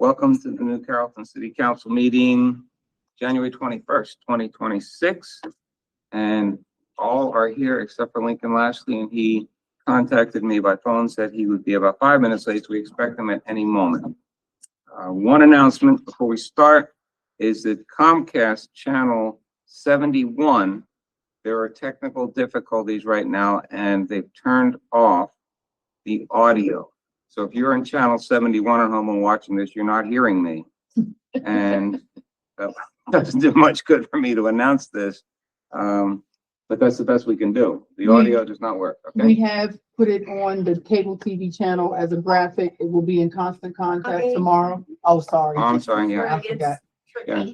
Welcome to the New Carrollton City Council meeting, January 21st, 2026. And all are here except for Lincoln Lashley, and he contacted me by phone, said he would be about 5 minutes late, so we expect him at any moment. One announcement before we start is that Comcast channel 71, there are technical difficulties right now, and they've turned off the audio. So if you're in channel 71 at home and watching this, you're not hearing me. And that doesn't do much good for me to announce this. But that's the best we can do. The audio does not work, okay? We have put it on the cable TV channel as a graphic. It will be in constant contact tomorrow. Oh, sorry. Oh, I'm sorry, yeah. I forgot. Yeah.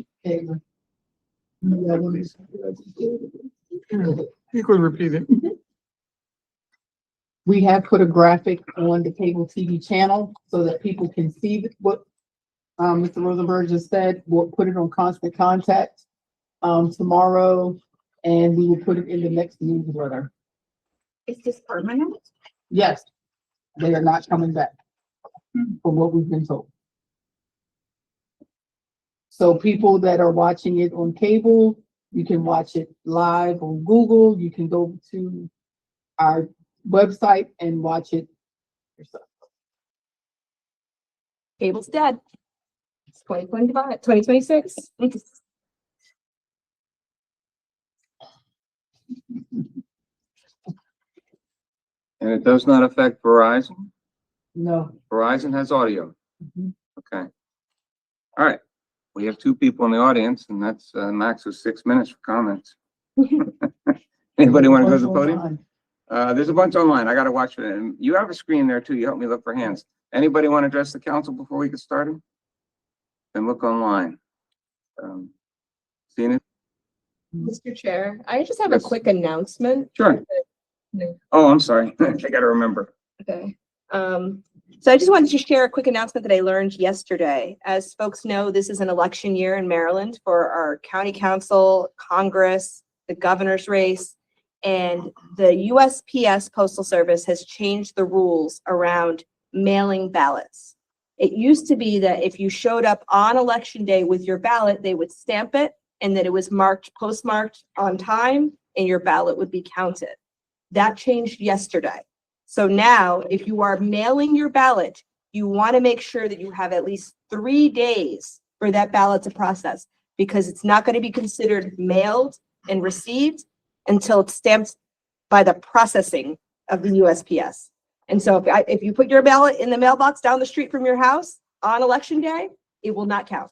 You could repeat it. We have put a graphic on the cable TV channel so that people can see what Mr. Rosenberg just said. We'll put it on constant contact tomorrow, and we will put it in the next newsletter. Is this permanent? Yes, they are not coming back from what we've been told. So people that are watching it on cable, you can watch it live on Google. You can go to our website and watch it yourself. Cable's dead. It's 2025, 2026. And it does not affect Verizon? No. Verizon has audio. Mhm. Okay. All right. We have two people in the audience, and that's a max of 6 minutes for comments. Anybody want to go to the podium? There's a bunch online. I got to watch it. And you have a screen there too. You help me look for hands. Anybody want to address the council before we get started? Then look online. Seen it? Mr. Chair, I just have Yes. a quick announcement. Sure. Oh, I'm sorry. I got to remember. Okay. So I just wanted to share a quick announcement that I learned yesterday. As folks know, this is an election year in Maryland for our county council, Congress, the governor's race, and the USPS Postal Service has changed the rules around mailing ballots. It used to be that if you showed up on election day with your ballot, they would stamp it and that it was postmarked on time, and your ballot would be counted. That changed yesterday. So now, if you are mailing your ballot, you want to make sure that you have at least 3 days for that ballot to process, because it's not going to be considered mailed and received until it's stamped by the processing of the USPS. And so if you put your ballot in the mailbox down the street from your house on election day, it will not count.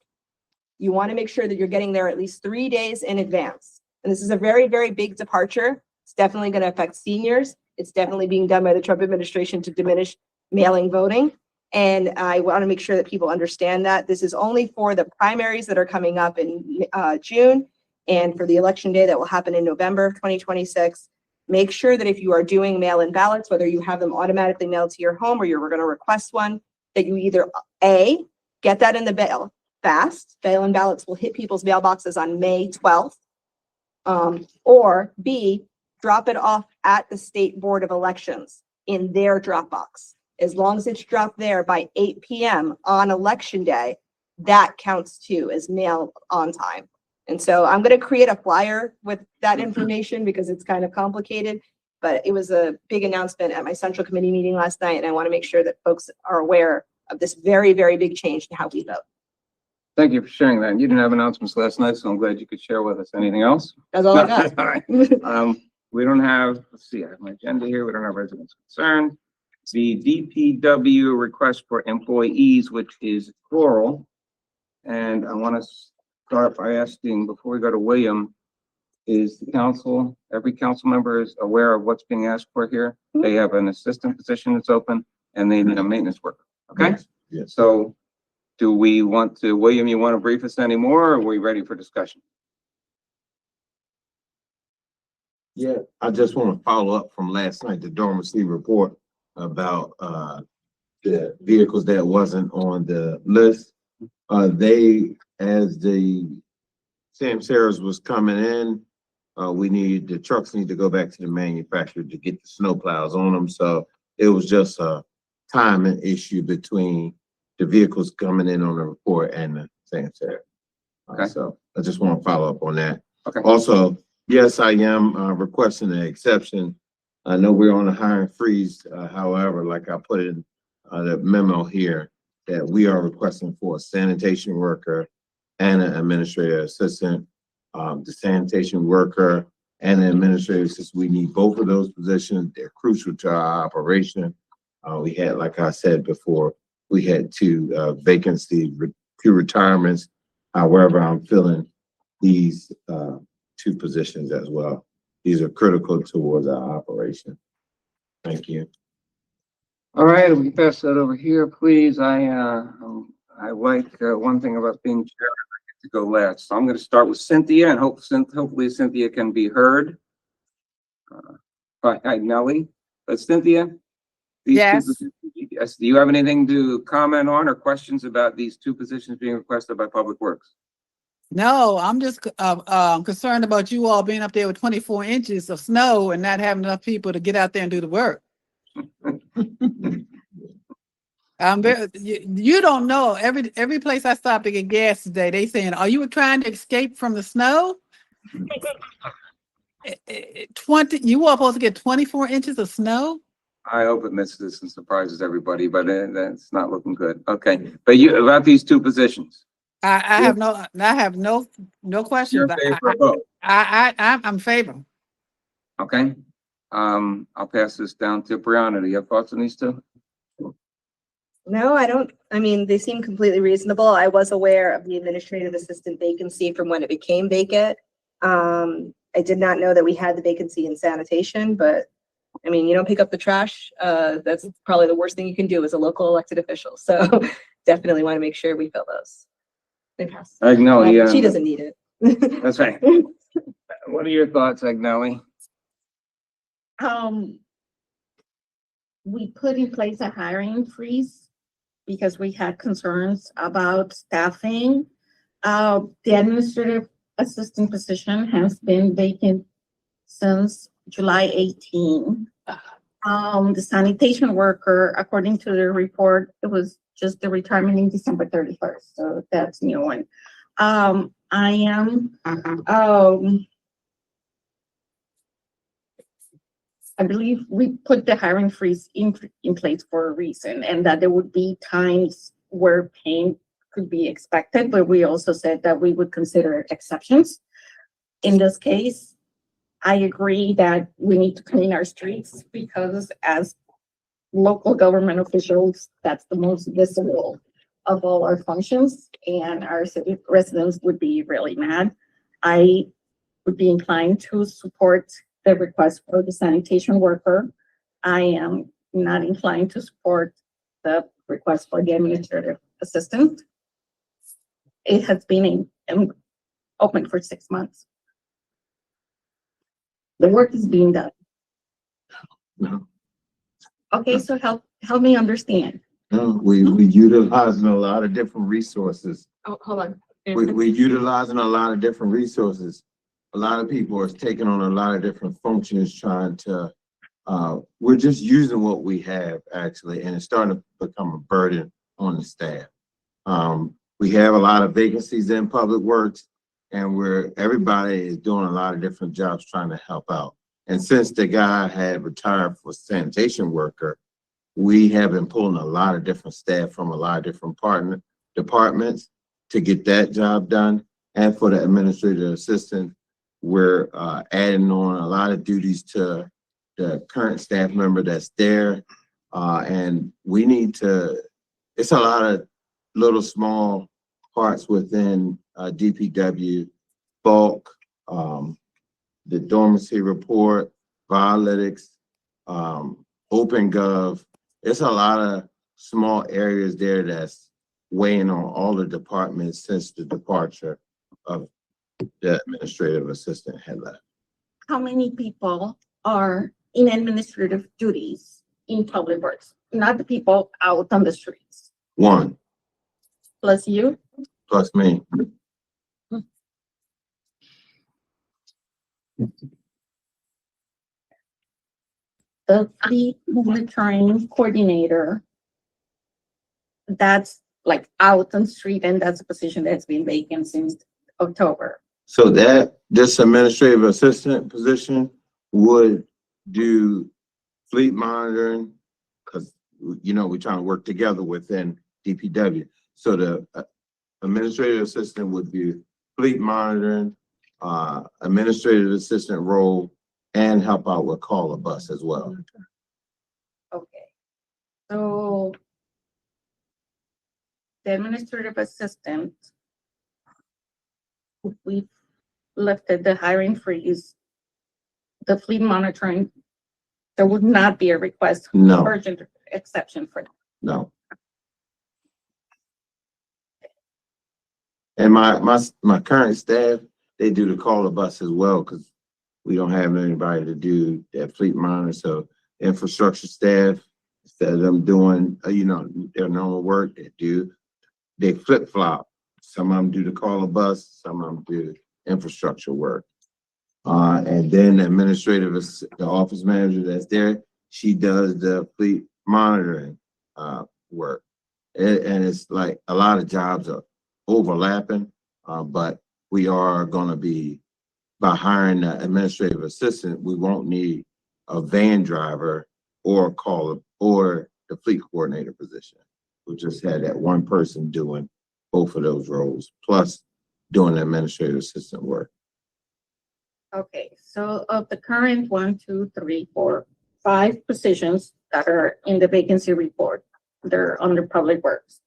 You want to make sure that you're getting there at least 3 days in advance. And this is a very, very big departure. It's definitely going to affect seniors. It's definitely being done by the Trump administration to diminish mailing voting. And I want to make sure that people understand that this is only for the primaries that are coming up in June, and for the election day that will happen in November of 2026. Make sure that if you are doing mail-in ballots, whether you have them automatically mailed to your home or you're going to request one, that you either A, get that in the mail fast. Mail-in ballots will hit people's mailboxes on May 12th. Or B, drop it off at the State Board of Elections in their Dropbox. As long as it's dropped there by 8 p.m. on election day, that counts too as mail on time. And so I'm going to create a flyer with that information because it's kind of complicated, but it was a big announcement at my central committee meeting last night. And I want to make sure that folks are aware of this very, very big change in how we vote. Thank you for sharing that. You didn't have announcements last night, so I'm glad you could share with us. Anything else? That's all I got. All right. We don't have, let's see, I have my agenda here. We don't have residents concerned. The DPW request for employees, which is plural. And I want to start by asking, before we go to William, is the council, every council member is aware of what's being asked for here? They have an assistant position that's open and they need a maintenance worker, okay? Yes. So do we want to, William, you want to brief us anymore, or are we ready for discussion? Yeah, I just want to follow up from last night, the dormancy report about the vehicles that wasn't on the list. They, as the Samsara's was coming in, the trucks need to go back to the manufacturer to get the snow plows on them. So it was just a timing issue between the vehicles coming in on the report and the sanitary. Okay. So I just want to follow up on that. Okay. Also, yes, I am requesting an exception. I know we're on a hiring freeze. However, like I put in the memo here, that we are requesting for a sanitation worker and an administrative assistant. The sanitation worker and the administrative assistant, we need both of those positions. They're crucial to our operation. We had, like I said before, we had two two retirements. However, I'm filling these two positions as well. These are critical towards our operation. Thank you. All right, we can pass that over here, please. I like one thing about being chair, I get to go last. So I'm going to start with Cynthia and hopefully Cynthia can be heard. Hi, Nellie. Cynthia? these two Yes. positions- Yes, do you have anything to comment on or questions about these two positions being requested by Public Works? No, I'm just concerned about you all being up there with 24 inches of snow and not having enough people to get out there and do the work. You don't know, every place I stopped to get gas today, they saying, are you trying to escape from the snow? 20, you all supposed to get 24 inches of snow? I hope it misses and surprises everybody, but that's not looking good. Okay, but you, about these two positions. I have no question. You're in favor of both, I'm in favor. okay? I'll pass this down to Brianna. Do you have thoughts on these two? No, I don't. I mean, they seem completely reasonable. I was aware of the administrative assistant vacancy from when it became vacant. I did not know that we had the vacancy in sanitation, but I mean, you don't pick up the trash. That's probably the worst thing you can do as a local elected official. So definitely want to make sure we fill those. They pass. Agnelli, She doesn't need it. that's right. What are your thoughts, Agnelli? We put in place a hiring freeze because we had concerns about staffing. The administrative assistant position has been vacant since July 18. The sanitation worker, according to the report, it was just the retirement in December 31st, so that's new one. I believe we put the hiring freeze in place for a reason, and that there would be times where pain could be expected, but we also said that we would consider exceptions. In this case, I agree that we need to clean our streets because as local government officials, that's the most visible of all our functions, and our city residents would be really mad. I would be inclined to support the request for the sanitation worker. I am not inclined to support the request for the administrative assistant. It has been open for 6 months. The work is being done. No. Okay, so help me understand. No, we utilizing a lot of different resources. Oh, hold on. We utilizing a lot of different resources. A lot of people are taking on a lot of different functions, trying to, we're just using what we have actually, and it's starting to become a burden on the staff. We have a lot of vacancies in Public Works, and everybody is doing a lot of different jobs trying to help out. And since the guy had retired for sanitation worker, we have been pulling a lot of different staff from a lot of different departments to get that job done. And for the administrative assistant, we're adding on a lot of duties to the current staff member that's there. And we need to, it's a lot of little small parts within DPW, bulk, the dormancy report, Violytics, OpenGov. It's a lot of small areas there that's weighing on all the departments since the departure of the administrative assistant had left. How many people are in administrative duties in Public Works? Not the people out on the streets, One, plus you? plus me. The fleet monitoring coordinator, that's like out on the street, and that's a position that's been vacant since October. So this administrative assistant position would do fleet monitoring, because, we're trying to work together within DPW. So the administrative assistant would do fleet monitoring, administrative assistant role, and help out with call a bus as well. Okay. So the administrative assistant, we lifted the hiring freeze, the fleet monitoring, there would not be a request, No, urgent exception for that. no. And my current staff, they do the call a bus as well, because we don't have anybody to do that fleet monitor. So infrastructure staff, instead of them doing, their normal work, they flip flop. Some of them do the call a bus, some of them do infrastructure work. And then the the office manager that's there, she does the fleet monitoring, work. And it's like a lot of jobs are overlapping, but we are gonna be, by hiring the administrative assistant, we won't need a van driver or or the fleet coordinator position. We'll just have that one person doing both of those roles, plus doing the administrative assistant work. Okay, so of the current 1, 2, 3, 4, 5 positions that are in the vacancy report, they're under public works.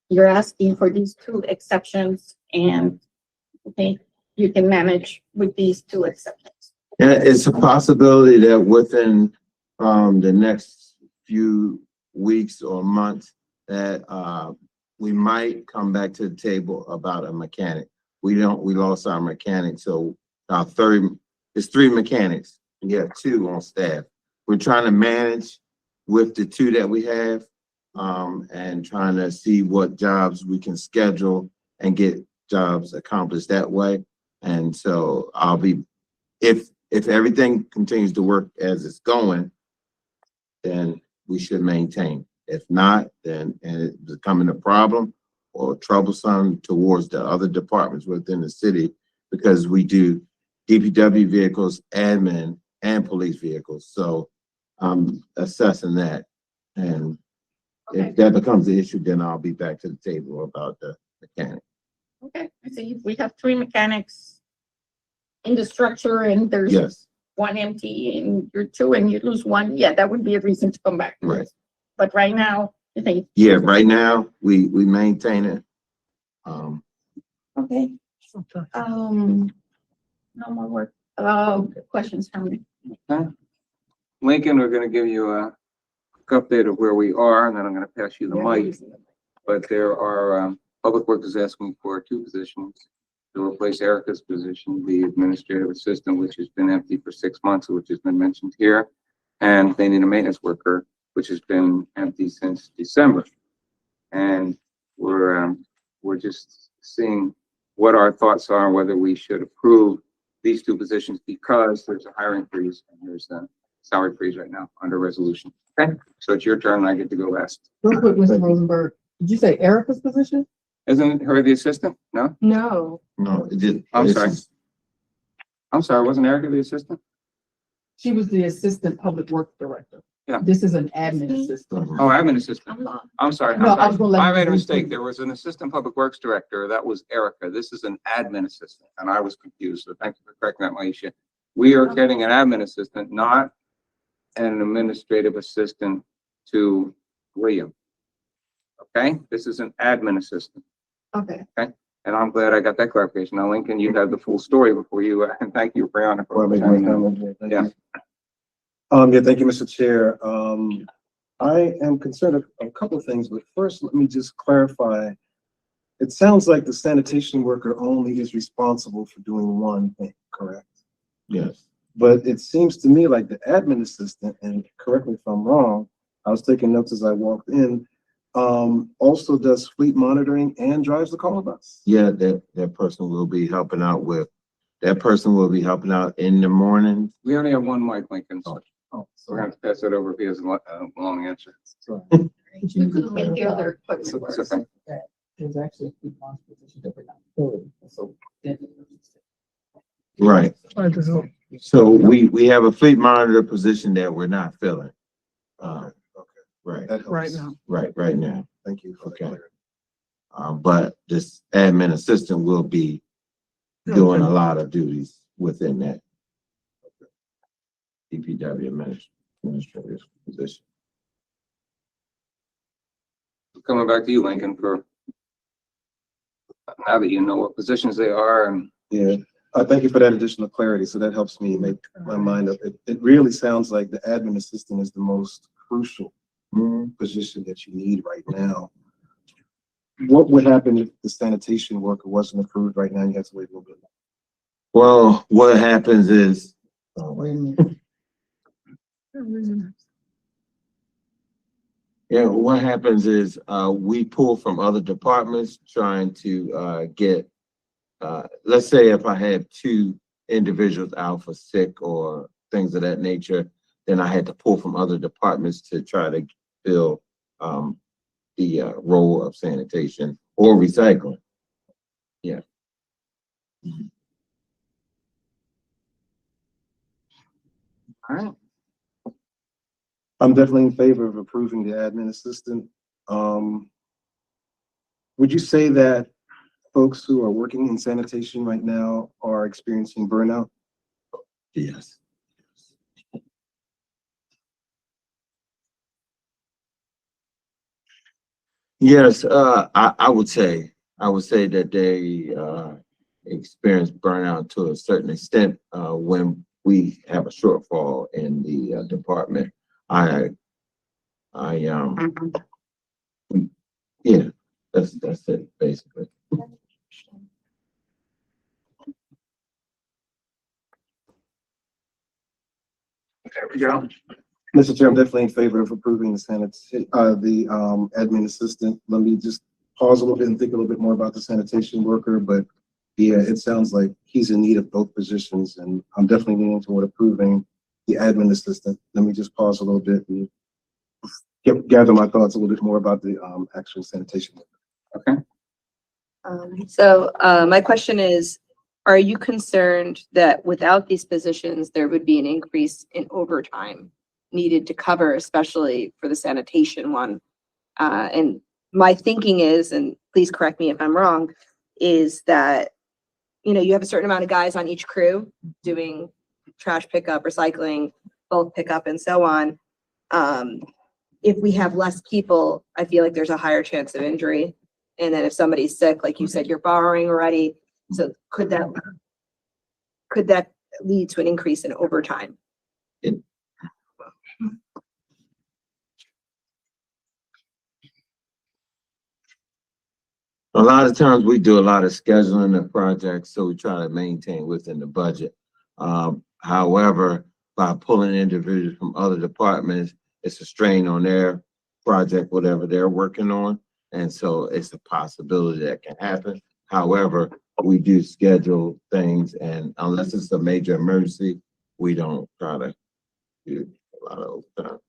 You're asking for these 2 exceptions, and I think you can manage with these 2 exceptions. And it's a possibility that within the next few weeks or months that we might come back to the table about a mechanic. We lost our mechanic, so it's 3 mechanics. We have 2 on staff. We're trying to manage with the 2 that we have, and trying to see what jobs we can schedule and get jobs accomplished that way. And so if everything continues to work as it's going, then we should maintain. If not, then, and it's becoming a problem or troublesome towards the other departments within the city, because we do DPW vehicles, admin, and police vehicles. So I'm assessing that. And Okay. if that becomes the issue, then I'll be back to the table about the mechanic. Okay, I see we have 3 mechanics in the structure, and there's Yes, 1 empty, and you're 2 and you lose 1. Yeah, that would be a reason to come back. right. But right now, I think. Yeah, right now, we maintain it. Okay. No more work, questions from me. Lincoln, we're gonna give you a quick update of where we are, and then I'm gonna pass you the mic. But there are, Public Works is asking for 2 positions to replace Erica's position, the administrative assistant, which has been empty for 6 months, which has been mentioned here. And they need a maintenance worker, which has been empty since December. And we're just seeing what our thoughts are, whether we should approve these 2 positions, because there's a hiring freeze and there's a salary freeze right now under resolution. Okay, so it's your turn, and I get to go last. Real quick, Mr. Rosenberg, did you say Erica's position? Isn't her the assistant? No? No. No, it didn't. I'm this sorry. is- I'm sorry, wasn't Erica the assistant? She was the assistant public works director. Yeah. This is an admin assistant. Oh, admin assistant. I'm lost. I'm sorry. No, I was gonna let I you made a go mistake. through. There was an assistant public works director. That was Erica. This is an admin assistant, and I was confused. So thank you for correcting that, Maisha. We are getting an admin assistant, not an administrative assistant to William. Okay, this is an admin assistant, Okay. and I'm glad I got that clarification. Now, Lincoln, you have the full story before you, and thank you, Brianna. Before I make my comment here, thank Yeah. you. Yeah, thank you, Mr. Chair. I am concerned of a couple of things, but first, let me just clarify. It sounds like the sanitation worker only is responsible for doing one thing, correct? Yes. But it seems to me like the admin assistant, and correct me if I'm wrong, I was taking notes as I walked in, also does fleet monitoring and drives the call bus. Yeah, that person will be helping out in the morning. We only have one mic, Lincoln, so Oh, we're gonna have to pass it over if he has a long answer. sorry. But you need to And the clarify other part It's okay. that there's actually a few positions that we're not filling, so then. Right. So we have a fleet monitor position that we're not filling. Right, That helps. Right now. right now. Thank you for the Okay. clarity. But this admin assistant will be doing a lot of duties within that DPW administrator's position. Coming back to you, Lincoln, for now that you know what positions they are and Yeah, thank you for that additional clarity. So that helps me make my mind up. It really sounds like the admin assistant is the most crucial position that you need right now. What would happen if the sanitation worker wasn't approved right now? You have to wait a little bit. Well, what happens is, Oh, wait a minute. yeah, what happens is, we pull from other departments trying to, get, let's say if I have two individuals out for sick or things of that nature, then I had to pull from other departments to try to fill, the, role of sanitation or recycling. Yeah. all right. I'm definitely in favor of approving the admin assistant. Would you say that folks who are working in sanitation right now are experiencing burnout? Yes. Yes, I would say that they, experience burnout to a certain extent, when we have a shortfall in the, department. Yeah, that's it, basically. There we go. Mr. Chair, I'm definitely in favor of approving the admin assistant. Let me just pause a little bit and think a little bit more about the sanitation worker, but yeah, it sounds like he's in need of both positions, and I'm definitely leaning toward approving the admin assistant. Let me just pause a little bit and gather my thoughts a little bit more about the actual sanitation worker. My question is, are you concerned that without these positions, there would be an increase in overtime needed to cover, especially for the sanitation one? And my thinking is, and please correct me if I'm wrong, is that, you know, you have a certain amount of guys on each crew doing trash pickup, recycling, bulk pickup, and so on. If we have less people, I feel like there's a higher chance of injury. And then if somebody's sick, like you said, you're borrowing already. So could that lead to an increase in overtime? A lot of times we do a lot of scheduling of projects, so we try to maintain within the budget. However, by pulling individuals from other departments, it's a strain on their project, whatever they're working on. And so it's a possibility that can happen. However, we do schedule things, and unless it's a major emergency, we don't try to do a lot of overtime.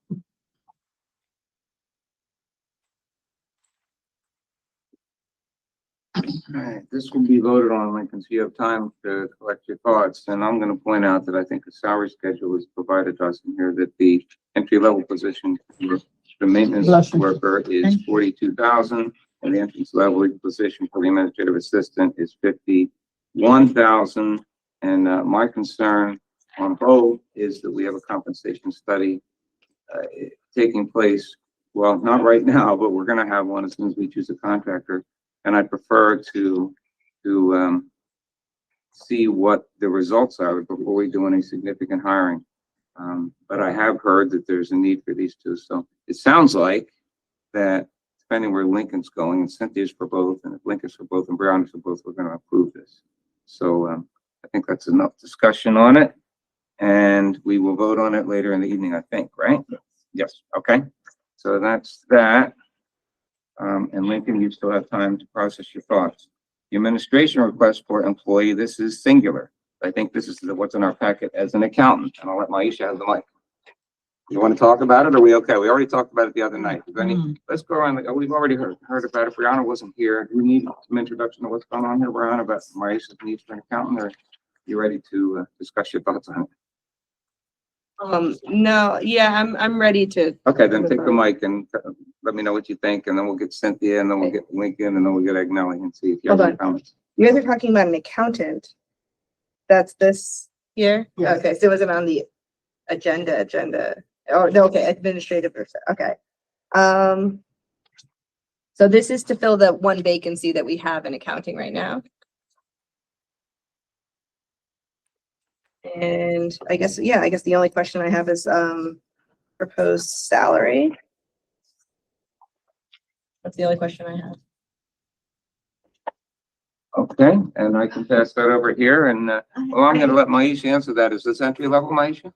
All right, this will be voted on, Lincoln, so you have time to collect your thoughts. And I'm gonna point out that I think the salary schedule is provided to us in here, that the entry-level position for the maintenance Bless you. worker is 42,000, and the entrance level position for the administrative assistant is 51,000. And my concern on both is that we have a compensation study taking place. Well, not right now, but we're gonna have one as soon as we choose a contractor. And I prefer to see what the results are before we do any significant hiring. But I have heard that there's a need for these two. So it sounds like that depending where Lincoln's going, and Cynthia's for both, and if Lincoln's for both and Brown is for both, we're gonna approve this. So I think that's enough discussion on it. And we will vote on it later in the evening, I think, right? Yes, okay. So that's that. And Lincoln, you still have time to process your thoughts. The administration request for employee, this is singular. I think this is what's in our packet as an accountant, and I'll let Maisha have the mic. You want to talk about it? Or are we okay? We already talked about it the other night. Is there any, Mm. let's go around. We've already heard about it. Brianna wasn't here. Do we need some introduction of what's going on here, Brianna, about Maisha's needs for an accountant, or you ready to discuss your thoughts on it? No, yeah, I'm ready to. Okay, then take the mic and let me know what you think, and then we'll get Cynthia, and then we'll get Lincoln, and then we'll get Agnelli and see if you have Hold any on. comments. You guys are talking about an accountant. That's this here? Yes. Okay, so it wasn't on the agenda. Oh, no, okay, administrative, okay. So this is to fill the one vacancy that we have in accounting right now. And I guess the only question I have is, proposed salary. That's the only question I have. Okay, and I can pass that over here, and, well, I'm gonna let Maisha answer that. Is this entry level, Maisha?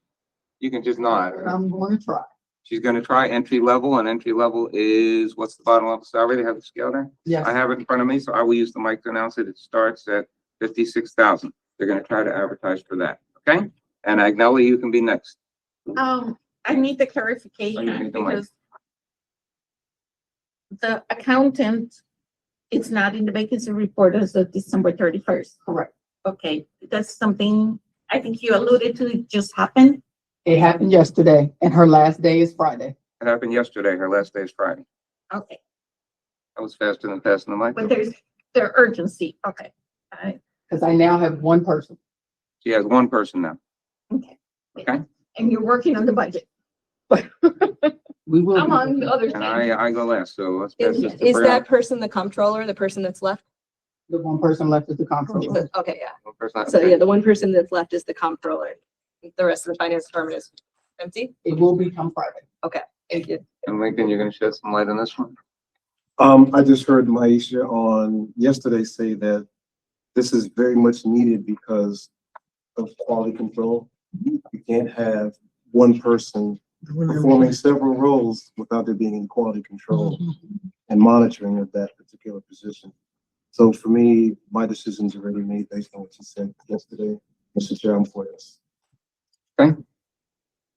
You can just nod. I'm going to try. She's gonna try entry level, and entry level is, what's the bottom level salary? They have the scale there? Yes. I have it in front of me, so I will use the mic to announce it. It starts at 56,000. They're gonna try to advertise for that, okay? And Agnelli, you can be next. I need the Oh, you clarification need the mic. because the accountant, it's not in the vacancy report as of December 31st. Correct. Okay, that's something I think you alluded to, it just happened. It happened yesterday and her last day is Friday. It happened yesterday. Her last day is Friday. Okay, That was faster than passing the mic. but there's the urgency. Okay. Because I now have one person. She has one person now. Okay. Okay. And you're working on the budget. We will. I'm on the other And side. I go last, so let's pass this to Is Brianna. that person the comptroller, the person that's left? The one person left is the comptroller. Okay, yeah. One person- So yeah, the one person that's left is the comptroller. The rest of the finance department is empty. It will become Friday. Thank you. And Lincoln, you're gonna shed some light on this one? I just heard Maisha on yesterday say that this is very much needed because of quality control. You can't have one person performing several roles without there being any quality control and monitoring of that particular position. So for me, my decision's already made based on what you said yesterday. Mr. Chair, I'm for this.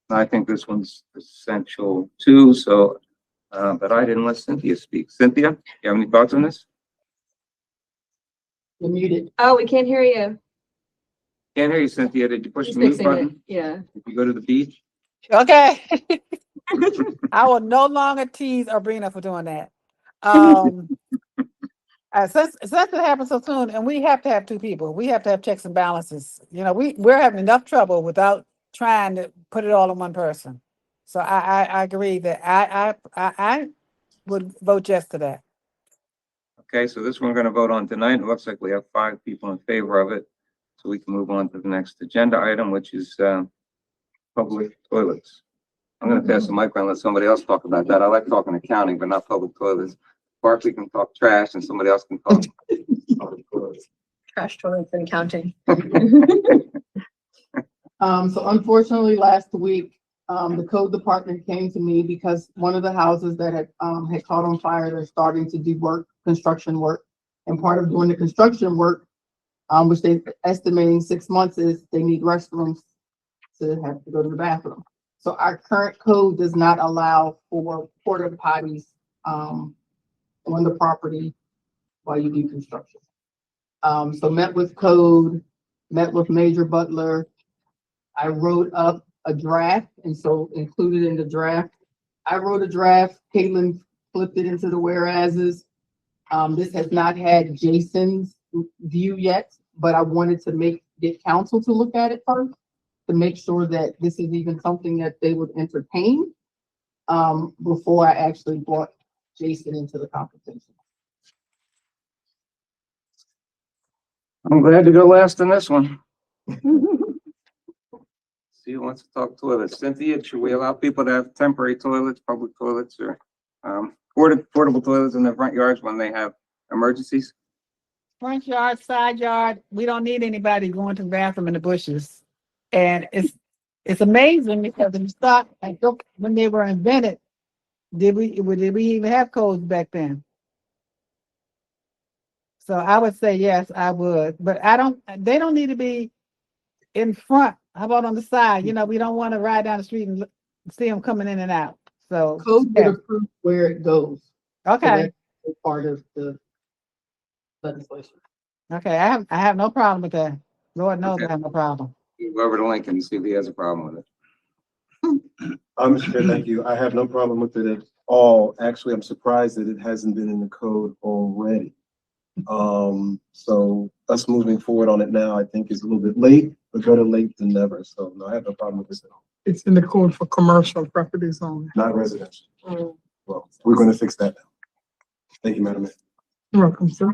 I think this one's essential too, so, but I didn't let Cynthia speak. Cynthia, you have any thoughts on this? You're muted. Oh, we can't hear you. Can't hear you, Cynthia. Did you push He's the mute fixing it. button? Yeah. Did you go to the beach? Okay. I will no longer tease Sabrina for doing that. Since it happened so soon, and we have to have two people, we have to have checks and balances. You know, we're having enough trouble without trying to put it all in one person. So I agree that I would vote yes to that. Okay, so this one we're gonna vote on tonight. It looks like we have 5 people in favor of it. So we can move on to the next agenda item, which is, public toilets. I'm gonna pass the mic around and let somebody else talk about that. I like talking accounting, but not public toilets. Barkley can talk trash and somebody else can talk public toilets. Trash toilets and accounting. So unfortunately, last week, the code department came to me because one of the houses that had caught on fire, they're starting to do construction work. And part of doing the construction work, which they're estimating 6 months, is they need restrooms to have to go to the bathroom. So our current code does not allow for porta potties, on the property while you do construction. So met with code, met with Major Butler. I wrote up a draft, and so included in the draft, I wrote a draft, Caitlin flipped it into the whereases. This has not had Jason's view yet, but I wanted to get council to look at it first, to make sure that this is even something that they would entertain, before I actually brought Jason into the conversation. I'm glad to go last on this one. See who wants to talk toilets. Cynthia, should we allow people to have temporary toilets, public toilets, or portable toilets in their front yards when they have emergencies? Front yard, side yard, we don't need anybody going to the bathroom in the bushes. And it's amazing because if you start and look when they were invented, did we even have codes back then? So I would say yes, I would, but they don't need to be in front. How about on the side? You know, we don't want to ride down the street and see them coming in and out. So, Code would yeah. approve where it goes. So Okay, that's part of the legislation. okay, I have no problem with that. Lord knows I Okay. have no problem. Go over to Lincoln and see if he has a problem with it. Mr. Chair, thank you. I have no problem with it at all. Actually, I'm surprised that it hasn't been in the code already. So us moving forward on it now, I think is a little bit late, but better late than never. So no, I have no problem with this at all. It's in the code for commercial properties only. Not residential. Mm. Well, we're going to fix that now. Thank you, Madam Mayor. You're welcome, sir.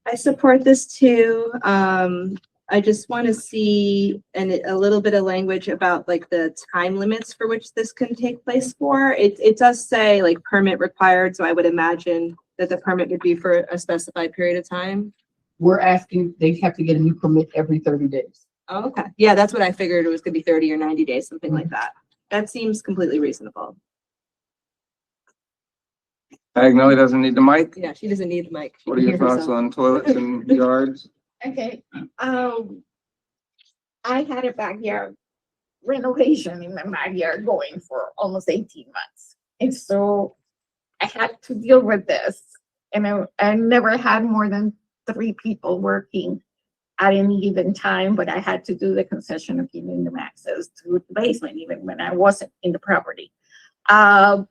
I support this too. I just want to see a little bit of language about like the time limits for which this can take place for. It does say like permit required, so I would imagine that the permit would be for a specified period of time. We're asking, they have to get a new permit every 30 days. Oh, okay. Yeah, that's what I figured. It was gonna be 30 or 90 days, something like that. That seems completely reasonable. Agnelli doesn't need the mic. Yeah, she doesn't need the mic. She What are can your hear thoughts herself. on toilets and yards? Okay, I had a backyard renovation in my backyard going for almost 18 months. And so I had to deal with this. And I never had more than 3 people working at any given time, but I had to do the concession of giving them access to the basement even when I wasn't in the property. So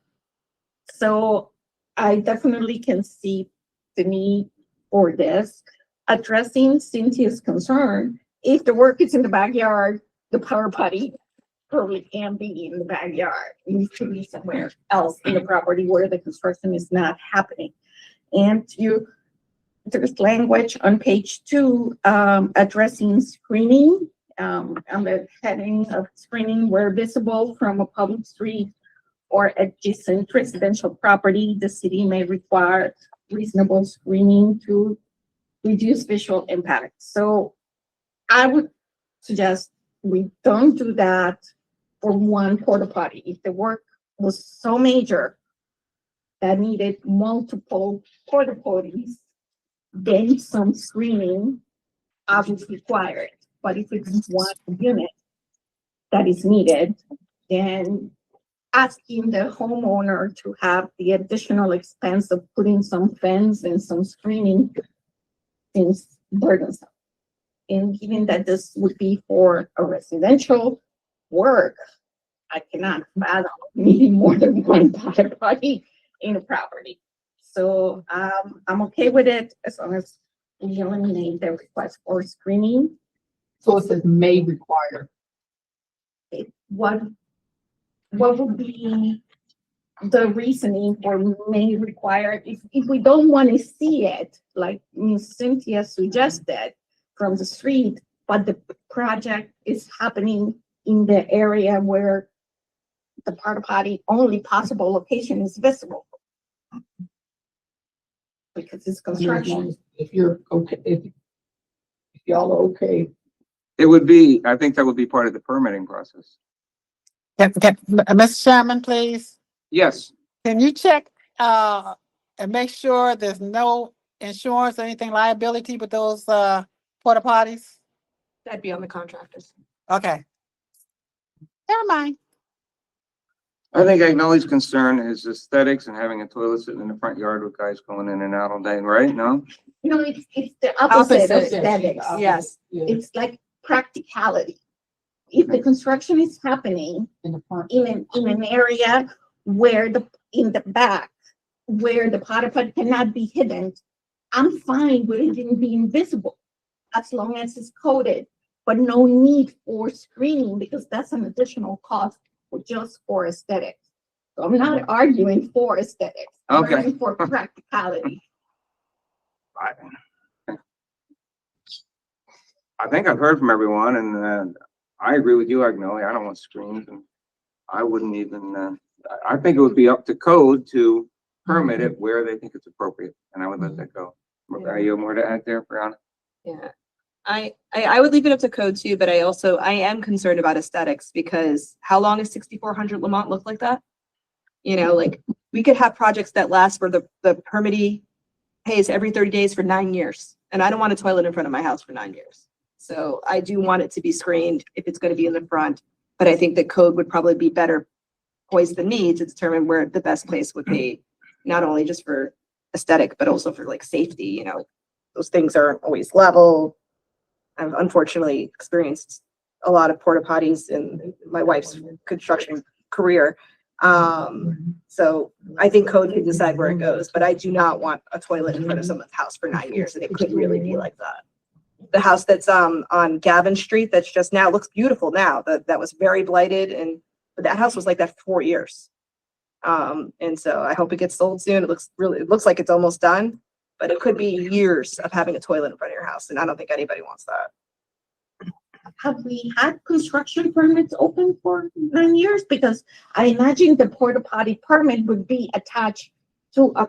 I definitely can see the need for this. Addressing Cynthia's concern, if the work is in the backyard, the power potty probably can't be in the backyard. It needs to be somewhere else in the property where the construction is not happening. And there's language on page 2, addressing screening, on the heading of screening where visible from a public street or adjacent residential property, the city may require reasonable screening to reduce visual impact. So I would suggest we don't do that for one porta potty. If the work was so major that needed multiple porta potties, then some screening obviously required. But if it's one unit that is needed, then asking the homeowner to have the additional expense of putting some fence and some screening seems burdensome. And given that this would be for a residential work, I cannot fathom needing more than one porta potty in a property. So I'm okay with it as long as we eliminate the request for screening. So it says may require. What would be the reasoning for may require, if we don't want to see it, like Ms. Cynthia suggested, from the street, but the project is happening in the area where the porta potty only possible location is visible? Because it's construction. If you're okay, if y'all are okay. It would be, I think that would be part of the permitting process. Mr. Chairman, please, Yes, can you check, and make sure there's no insurance or anything liability with those, porta potties? That'd be on the contractors. Okay. Never mind. I think Agnelli's concern is aesthetics and having a toilet sitting in the front yard with guys going in and out all day, right? No? No, it's the opposite of Opposite. aesthetics. Yes. Yeah, It's like practicality. If the construction is happening in the front. in an area where in the back, where the porta potty cannot be hidden, I'm fine with it being visible as long as it's coated, but no need for screening because that's an additional cost just for aesthetics. So I'm not arguing for aesthetics. I'm Okay. arguing for practicality. I think I've heard from everyone and, I agree with you, Agnelli. I don't want screens and I wouldn't even, I think it would be up to code to permit it where they think it's appropriate and I would let that go. Are you more to add there, Brianna? Yeah. I would leave it up to code too, but I am concerned about aesthetics because how long does 6400 Lamont look like that? You know, like we could have projects that last where the permittee pays every 30 days for 9 years. And I don't want a toilet in front of my house for 9 years. So I do want it to be screened if it's going to be in the front, but I think the code would probably be better poise the need to determine where the best place would be, not only just for aesthetic, but also for like safety, you know, those things aren't always level. I've unfortunately experienced a lot of porta potties in my wife's construction career. So I think code can decide where it goes, but I do not want a toilet in front of someone's house for 9 years, and it could really be like that. The house that's on Gavin Street, that's just now looks beautiful now, that was very blighted, and but that house was like that for 4 years. And so I hope it gets sold soon. It looks like it's almost done, but it could be years of having a toilet in front of your house, and I don't think anybody wants that. Have we had construction permits open for 9 years? Because I imagine the porta potty permit would be attached to a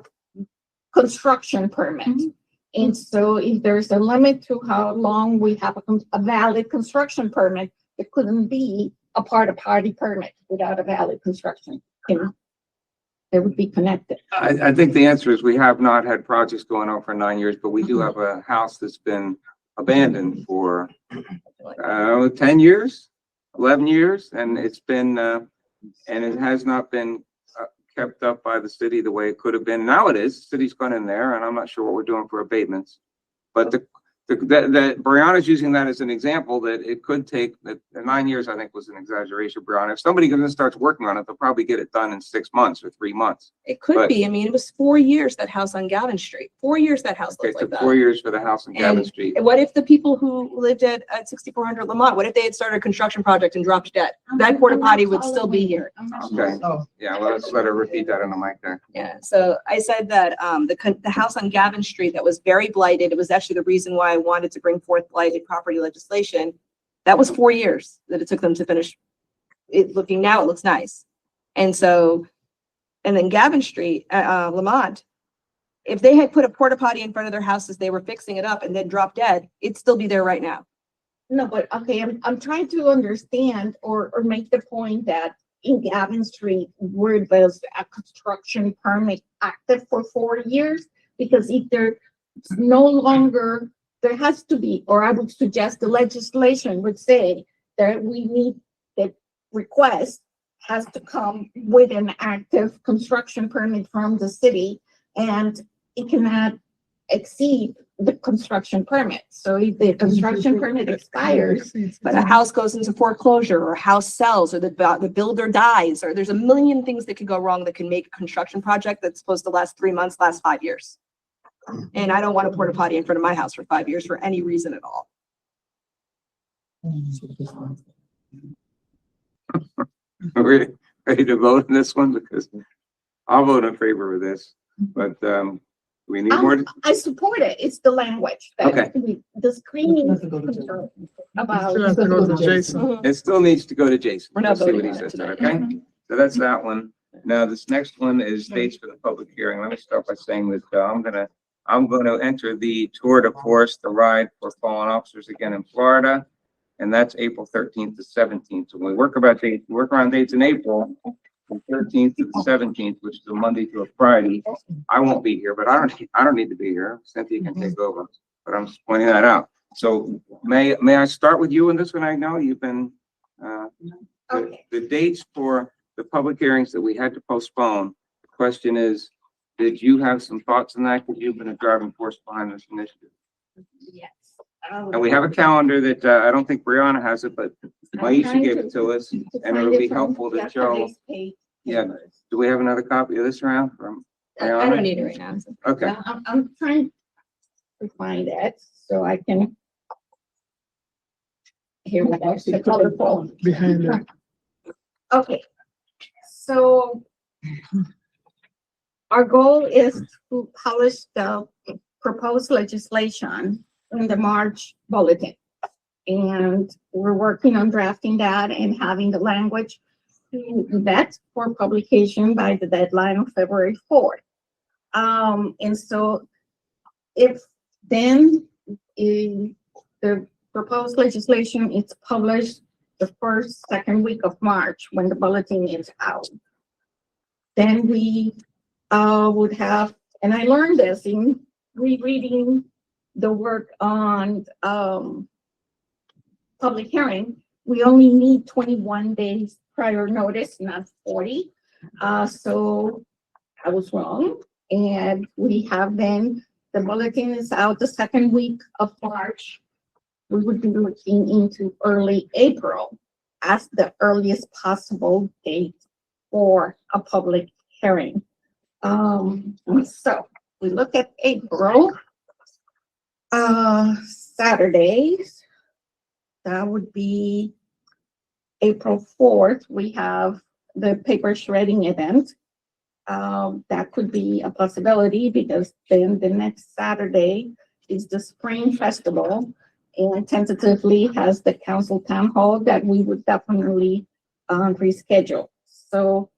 construction permit. And so if there's a limit to how long we have a valid construction permit, it couldn't be a porta potty permit without a valid construction. They would be connected. I think the answer is we have not had projects going on for 9 years, but we do have a house that's been abandoned for 10 years, 11 years, and it's been, and it has not been kept up by the city the way it could have been. Now it is, the city's gone in there, and I'm not sure what we're doing for abatements. But that Brianna's using that as an example that it could take, that 9 years, I think was an exaggeration, Brianna. If somebody goes and starts working on it, they'll probably get it done in 6 months or 3 months. It could But- be. I mean, it was 4 years, that house on Gavin Street. 4 years that house Okay, looked so like that. 4 years for the house on Gavin And Street. What if the people who lived at 6400 Lamont, what if they had started a construction project and dropped dead? That porta potty would still be here. Okay. Yeah, well, let's let her repeat that on the mic there. Yeah, so I said that the house on Gavin Street that was very blighted, it was actually the reason why I wanted to bring forth blighted property legislation. That was 4 years that it took them to finish it. Looking now, it looks nice. And so, and then Gavin Street, Lamont, if they had put a porta potty in front of their house as they were fixing it up and then dropped dead, it'd still be there right now. No, but okay, I'm trying to understand or make the point that in Gavin Street, where there's a construction permit active for 4 years, because if there's no longer, there has to be, or I would suggest the legislation would say that we need, the request has to come with an active construction permit from the city, and it cannot exceed the construction permit. So if the construction permit expires, But a house goes into foreclosure, or a house sells, or the builder dies, or there's a million things that could go wrong that can make a construction project that's supposed to last 3 months, last 5 years. And I don't want a porta potty in front of my house for 5 years for any reason at all. Ready to vote on this one? Because I'll vote in favor of this, but, we need more. I support it. It's the language. that Okay. The screening Let's go to Jason. about. Still have to go to Jason. Mhm. It still needs to go to Jason. We're not We'll see what voting he on it says, then, tonight. okay? So that's that one. Now, this next one is dates for the public hearing. Let me start by saying that I'm gonna enter the Tour de Force, the ride for fallen officers again in Florida. And that's April 13th to 17th. So when we work around dates in April, from 13th to the 17th, which is a Monday to a Friday. I won't be here, but I don't need to be here. Cynthia can take over, but I'm just pointing that out. So may I start with you on this one? I know you've been, Okay. the dates for the public hearings that we had to postpone. The question is, did you have some thoughts on that? Because you've been a driving force behind this initiative. Yes. And we have a calendar that, I don't think Brianna has it, but Maisha gave it to us. And it'll be helpful to show. Yeah. Do we have another copy of this around from? I don't need it right now. So. Okay, I'm trying to find it so I can. Here we go. The colorful. Behind that. Okay, so our goal is to publish the proposed legislation in the March bulletin. And we're working on drafting that and having the language that's for publication by the deadline of February 4th. And so if then the proposed legislation is published the second week of March when the bulletin is out, then we would have, and I learned this in rereading the work on public hearing, we only need 21 days prior notice, not 40. So I was wrong. And we have then, the bulletin is out the second week of March. We would be looking into early April as the earliest possible date for a public hearing. So we look at April, Saturdays. That would be April 4th. We have the paper shredding event. That could be a possibility because then the next Saturday is the Spring Festival and tentatively has the council town hall that we would definitely reschedule. So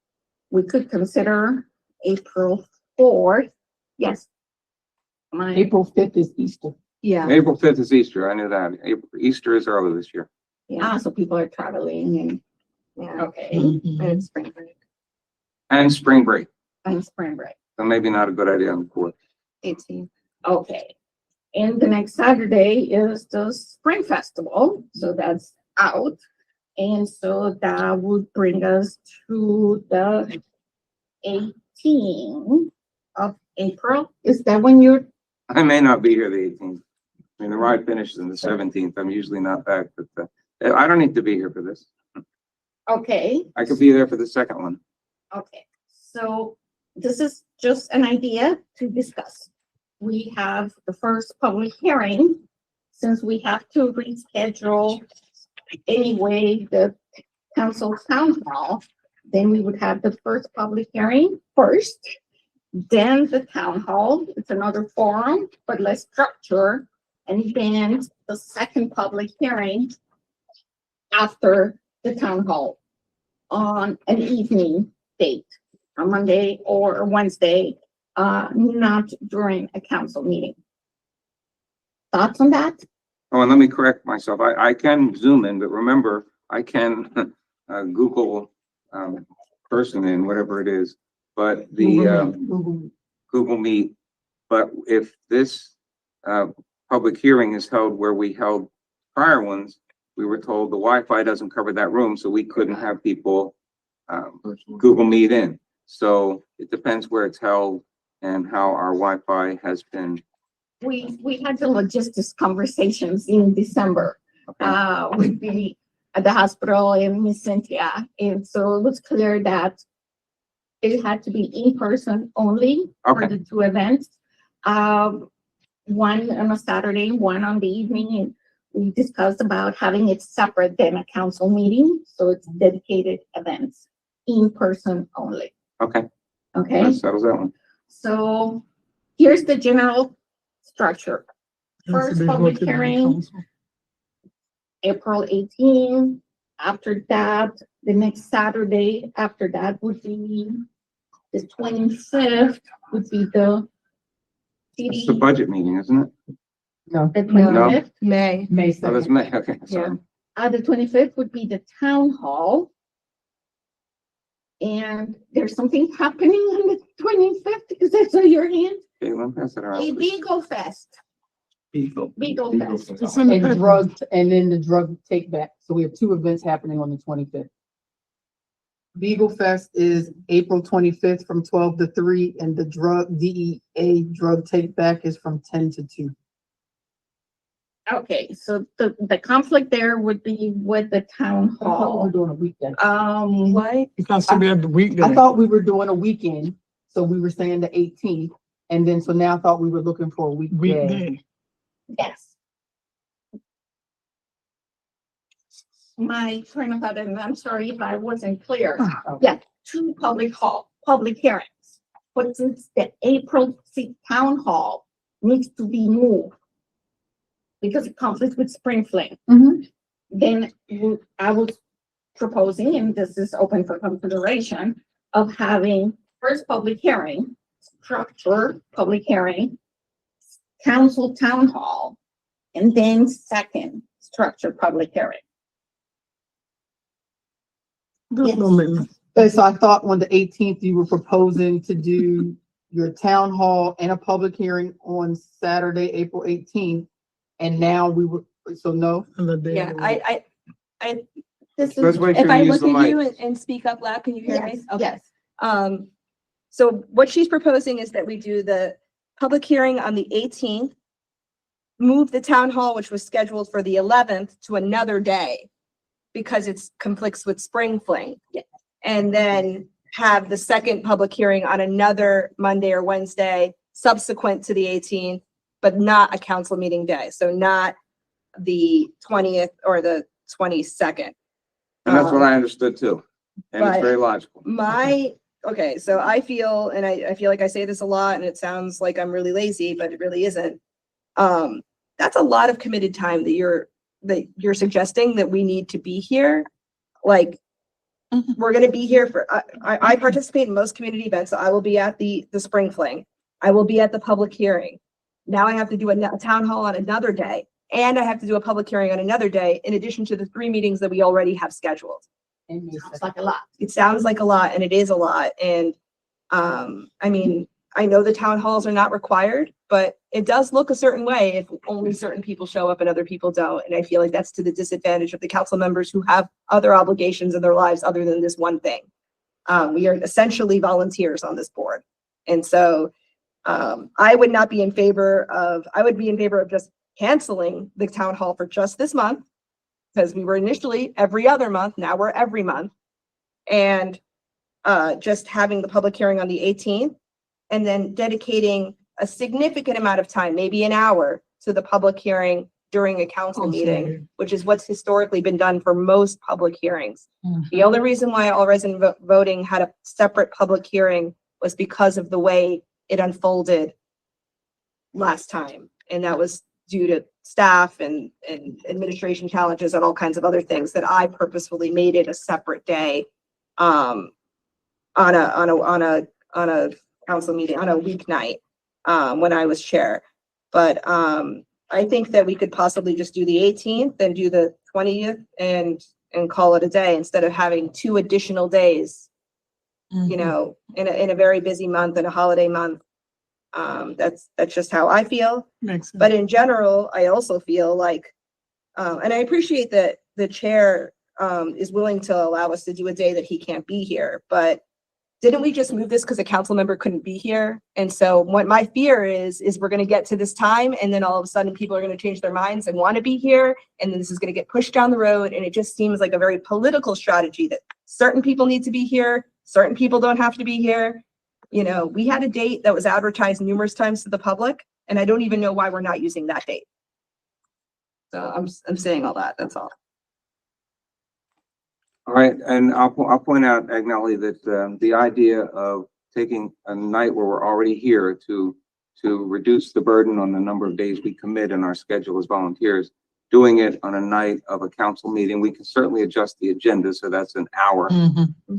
we could consider April 4th. Yes. April 5th is Easter. Yeah. April 5th is Easter. I knew that. Easter is early this year. Yeah, so people are traveling and, Yeah. okay, Mhm. And it's spring break, And spring break. and spring break. So maybe not a good idea on the 4th. 18. Okay. And the next Saturday is the Spring Festival, so that's out. And so that would bring us to the 18th of April. Is that when you're, I may not be here the 18th. I mean, the ride finishes on the 17th. I'm usually not back, but I don't need to be here for this. okay, I could be there for the second one. okay. So this is just an idea to discuss. We have the first public hearing, since we have to reschedule anyway, the council town hall, then we would have the first public hearing first, then the town hall, it's another forum, but less structure, and then the second public hearing after the town hall on an evening date, a Monday or a Wednesday, not during a council meeting. Thoughts on that? Oh, and let me correct myself. I can zoom in, but remember, I can Google person in whatever it is. But the Google Meet. But if this public hearing is held where we held prior ones, we were told the Wi-Fi doesn't cover that room, so we couldn't have people Google Meet in. So it depends where it's held and how our Wi-Fi has been. We had the logistics conversations in December, Okay. with the, at the hospital and Miss Cynthia. And so it was clear that it had to be in person only for Okay. the two events. One on a Saturday, one on the evening. And we discussed about having it separate than a council meeting. So it's dedicated events, in person only. Okay, Okay, that settles that one. so here's the general structure. Has to First be public voted on the hearing, council. April 18. After that, the next Saturday after that would be the 25th, would be the It's the CD. budget meeting, isn't it? No, The No. 25th, May. May Oh, that's 2nd. May. Okay, sorry. the 25th would be the town hall. And there's something happening on the 25th, because I saw your hand, Caitlin, pass it a around. please. Beagle Fest, Beagle Fest. It's in the And paper. drug, and then the drug take back. So we have two events happening on the 25th. Beagle Fest is April 25th from 12 to 3, and the DEA drug take back is from 10 to 2. Okay, so the conflict there would be with the town I thought we were hall. doing a weekend. What? It has to be at the weekday. I thought we were doing a weekend, so we were saying the 18th, and then so now I thought we were looking for a weekday. Weekday. Yes. My train of thought, and I'm sorry if I wasn't clear. Yeah, two public hearings. But since the April town hall needs to be moved because it conflicts with Spring Fling, Mhm. then I was proposing, and this is open for consideration, of having first public hearing, structure public hearing, council town hall, and then second structure public hearing. That don't make no- Okay, so I thought on the 18th, you were proposing to do your town hall and a public hearing on Saturday, April 18th. And now we were, so no, on the day Yeah, of the week. I This Let's is, wait If till I you use look the at you mic. and speak up loud, can you hear me? yes, Okay. yes. So what she's proposing is that we do the public hearing on the 18th, move the town hall, which was scheduled for the 11th, to another day because it's conflicts with Spring Fling. Yeah. And then have the second public hearing on another Monday or Wednesday subsequent to the 18th, but not a council meeting day. So not the 20th or the 22nd. And that's what I understood too. And it's but very logical. Okay, so I feel, and I feel like I say this a lot and it sounds like I'm really lazy, but it really isn't. That's a lot of committed time that you're suggesting that we need to be here. Like, we're gonna be here for, I participate in most community events, so I will be at the Spring Fling. I will be at the public hearing. Now I have to do a town hall on another day, and I have to do a public hearing on another day, in addition to the 3 meetings that we already have scheduled. Sounds like a lot. It sounds like a lot, and it is a lot, and, I mean, I know the town halls are not required, but it does look a certain way if only certain people show up and other people don't, and I feel like that's to the disadvantage of the council members who have other obligations in their lives other than this one thing. We are essentially volunteers on this board, and so, I would be in favor of just canceling the town hall for just this month, because we were initially every other month, now we're every month. And just having the public hearing on the 18th, and then dedicating a significant amount of time, maybe an hour, to the public hearing during a council meeting, which is what's historically been done for most public hearings. The only reason why all resident voting had a separate public hearing was because of the way it unfolded last time. And that was due to staff and administration challenges and all kinds of other things that I purposefully made it a separate day on a council meeting, on a weeknight, when I was chair. But I think that we could possibly just do the 18th and do the 20th and call it a day, instead of having 2 additional days, you know, in a very busy month and a holiday month. That's just how I feel. Makes sense. But in general, I also feel like, and I appreciate that the chair is willing to allow us to do a day that he can't be here, but didn't we just move this because a council member couldn't be here? And so what my fear is we're gonna get to this time, and then all of a sudden people are gonna change their minds and want to be here, and then this is gonna get pushed down the road, and it just seems like a very political strategy that certain people need to be here, certain people don't have to be here. You know, we had a date that was advertised numerous times to the public, and I don't even know why we're not using that date. So I'm saying all that, that's all. All right, and I'll point out, Agnelli, that the idea of taking a night where we're already here to reduce the burden on the number of days we commit in our schedule as volunteers, doing it on a night of a council meeting, we can certainly adjust the agenda, so that's an hour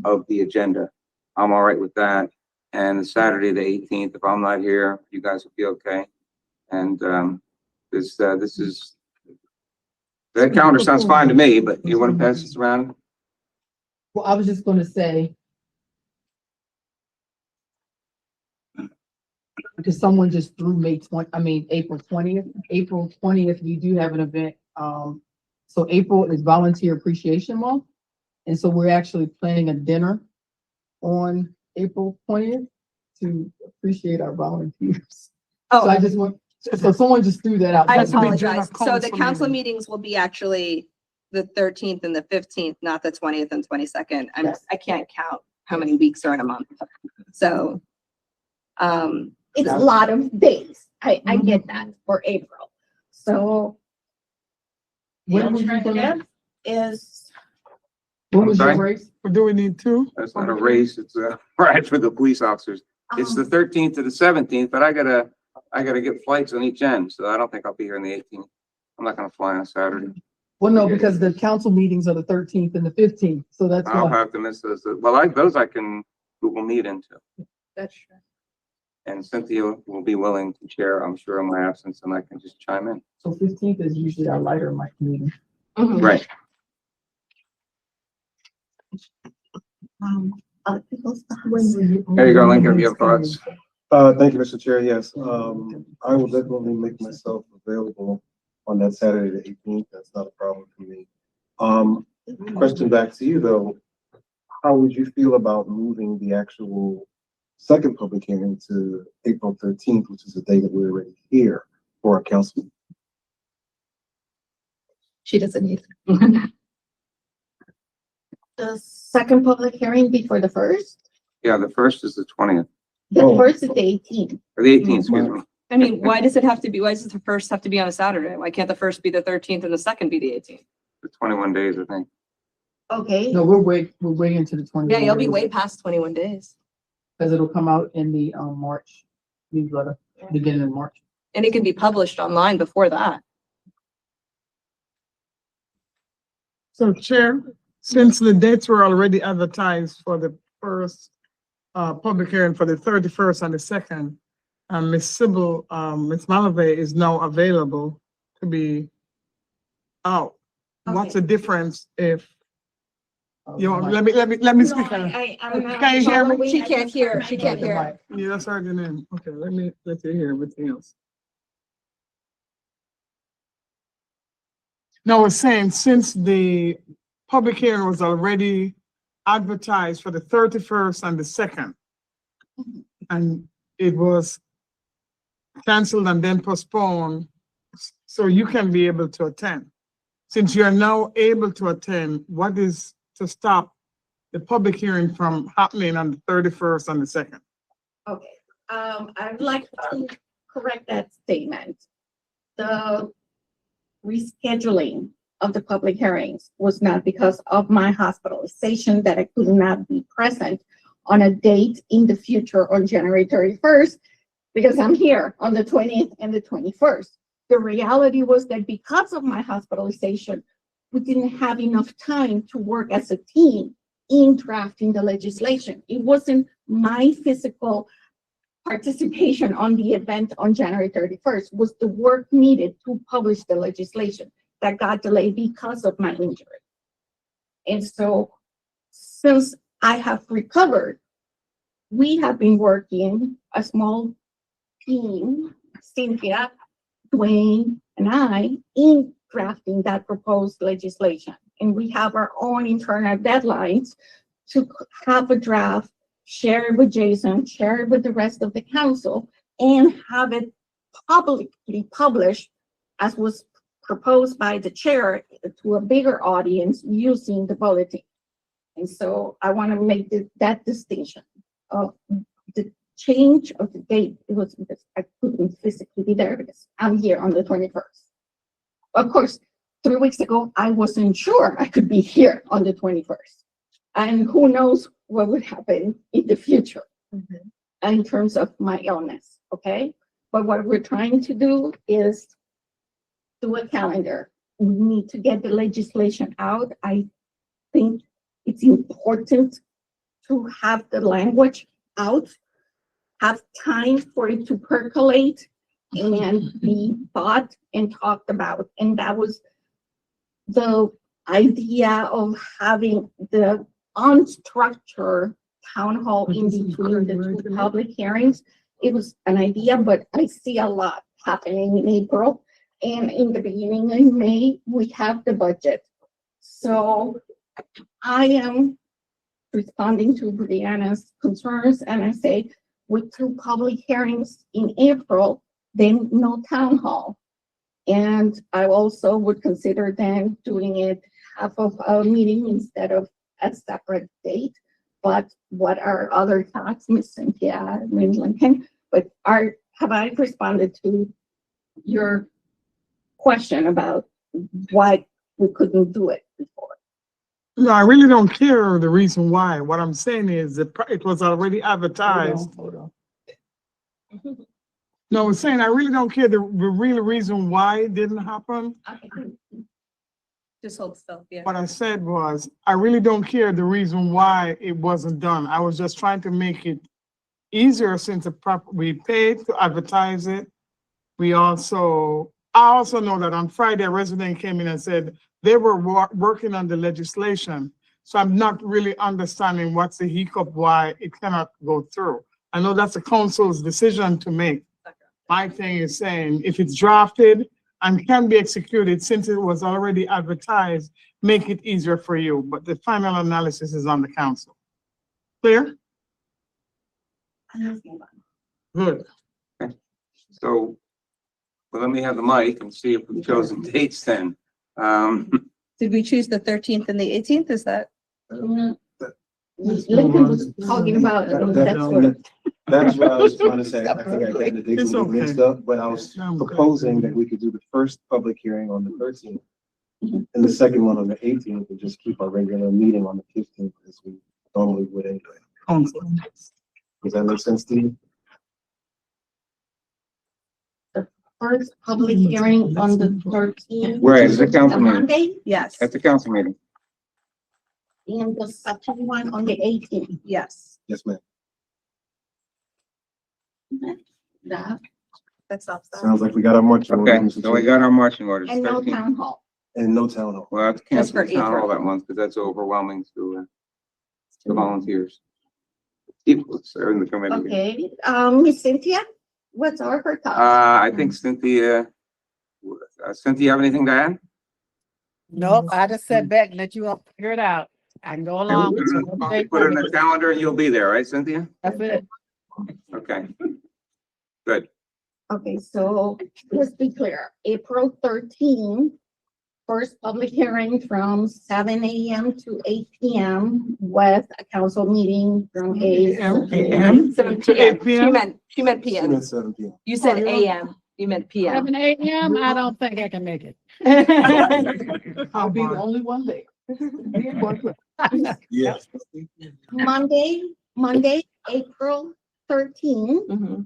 of the agenda. I'm all right with that. And Saturday, the 18th, if I'm not here, you guys will be okay. And this is, that calendar sounds fine to me, but you want to pass this around? Well, I was just gonna say, because someone just threw April 20th. April 20th, we do have an event. So April is Volunteer Appreciation Month. And so we're actually planning a dinner on April 20th to appreciate our volunteers. So I just want, so someone just threw that out. I Has to be apologize. general So the council council meeting. meetings will be actually the 13th and the 15th, not the 20th and 22nd. Yes. I can't count how many weeks are in a month. So, It's a lot of days. I get that for April. So When was your race? is, When was your sorry? race? But do we need 2? That's not a race, it's a ride for the police officers. It's the 13th to the 17th, but I gotta get flights on each end, so I don't think I'll be here on the 18th. I'm not gonna fly on Saturday. Well, no, because the council meetings are the 13th and the 15th, so that's I'll why. have to miss those. Well, those I can Google Meet into. that's true. And Cynthia will be willing to chair, I'm sure, in my absence, and I can just chime in. So 15th is usually our lighter mic meeting. Right. other people's There you go, Lincoln, if you have thoughts. Thank you, Mr. Chair. Yes, I will definitely make myself available on that Saturday, the 18th. That's not a problem for me. Question back to you though. How would you feel about moving the actual second public hearing to April 13th, which is the day that we're already here for our council? She doesn't need. The second public hearing before the first? Yeah, the first is the 20th, The Oh. first is the 18th. or the 18th, excuse me. I mean, why does the first have to be on a Saturday? Why can't the first be the 13th and the second be the 18th? The 21 days, I think. Okay, No, we're way into the 20. Yeah, you'll be way past 21 days. Because it'll come out in the, March newsletter, beginning of March. And it can be published online before that. So Chair, since the dates were already advertised for the first public hearing for the 31st and the second, Ms. Sybil, Ms. Malavey is now available to be out. What's the difference if, you know, let me speak. Can you hear me? She can't hear. She can't hear. Yeah, that's her name. Okay, let you hear everything else. No, I was saying, since the public hearing was already advertised for the 31st and the 2nd, and it was canceled and then postponed, so you can be able to attend. Since you're now able to attend, what is to stop the public hearing from happening on the 31st and the 2nd? okay. I'd like to correct that statement. The rescheduling of the public hearings was not because of my hospitalization that I could not be present on a date in the future on January 31st, because I'm here on the 20th and the 21st. The reality was that because of my hospitalization, we didn't have enough time to work as a team in drafting the legislation. It wasn't my physical participation on the event on January 31st, was the work needed to publish the legislation that got delayed because of my injury. And so since I have recovered, we have been working, a small team, Cynthia, Dwayne, and I, in drafting that proposed legislation. And we have our own internal deadlines to have a draft, share it with Jason, share it with the rest of the council, and have it publicly published as was proposed by the chair to a bigger audience using the bulletin. And so I want to make that distinction of the change of the date. It was because I couldn't physically be there because I'm here on the 21st. Of course, 3 weeks ago, I wasn't sure I could be here on the 21st. And who knows what would happen in the future in terms of my illness, okay? But what we're trying to do is do a calendar. We need to get the legislation out. I think it's important to have the language out, have time for it to percolate and be thought and talked about. And that was the idea of having the unstructured town hall in between the two public hearings. It was an idea, but I see a lot happening in April. And in the beginning of May, we have the budget. So I am responding to Brianna's concerns, and I say, with 2 public hearings in April, then no town hall. And I also would consider then doing it half of a meeting instead of a separate date. But what are other thoughts, Ms. Cynthia, Ms. Lincoln? But have I responded to your question about why we couldn't do it before? No, I really don't care the reason why. What I'm saying is that it was already advertised. Hold on. No, I'm saying I really don't care the real reason why it didn't happen. Okay. Just hold still, yeah. What I said was, I really don't care the reason why it wasn't done. I was just trying to make it easier since we paid to advertise it. I also know that on Friday, a resident came in and said they were working on the legislation. So I'm not really understanding what's the hiccup, why it cannot go through. I know that's the council's decision to make. My thing is saying, if it's drafted and can be executed since it was already advertised, make it easier for you, but the final analysis is on the council. Clear? Good. So, well, let me have the mic and see if we've chosen dates then. Did we choose the 13th and the 18th? Is that? Lincoln was talking about, That's what I was trying to say. I think I got the dates It's a little mixed up, but I was I'm good. proposing that we could do the first public hearing on the 13th and the second one on the 18th, and just keep our regular meeting on the 15th as we normally would anyway. Council. Does that make sense to you? first public hearing on the 13th. Right, it's a council meeting. Monday, Yes. At the council meeting. and the second one on the 18th. Yes. Yes, ma'am. That, That's all. Sounds like we got our marching Okay, orders. so we got our marching orders. and no 13th. town hall. And no town hall. Well, I have to That's cancel for the town hall April. that month because that's overwhelming to the volunteers. People serving the committee. Okay, Miss Cynthia, what's our her thoughts? I think Cynthia, Cynthia, you have anything to add? Nope, I just sat back and let you all figure it out. I can go along with you. Put it in the calendar and you'll be there, right, Cynthia? That's it. Okay. Good. Okay, so let's be clear, April 13th, first public hearing from 7 a.m. to 8 p.m. with a council meeting from 8 AM. 7 To 8 p.m. p.m.? She meant Soon PM. as 7 p.m. You said Oh, AM. You meant PM. 7 a.m., I don't think I can make it. I'll be the only one there. Yes. Monday, April 13th, Mhm.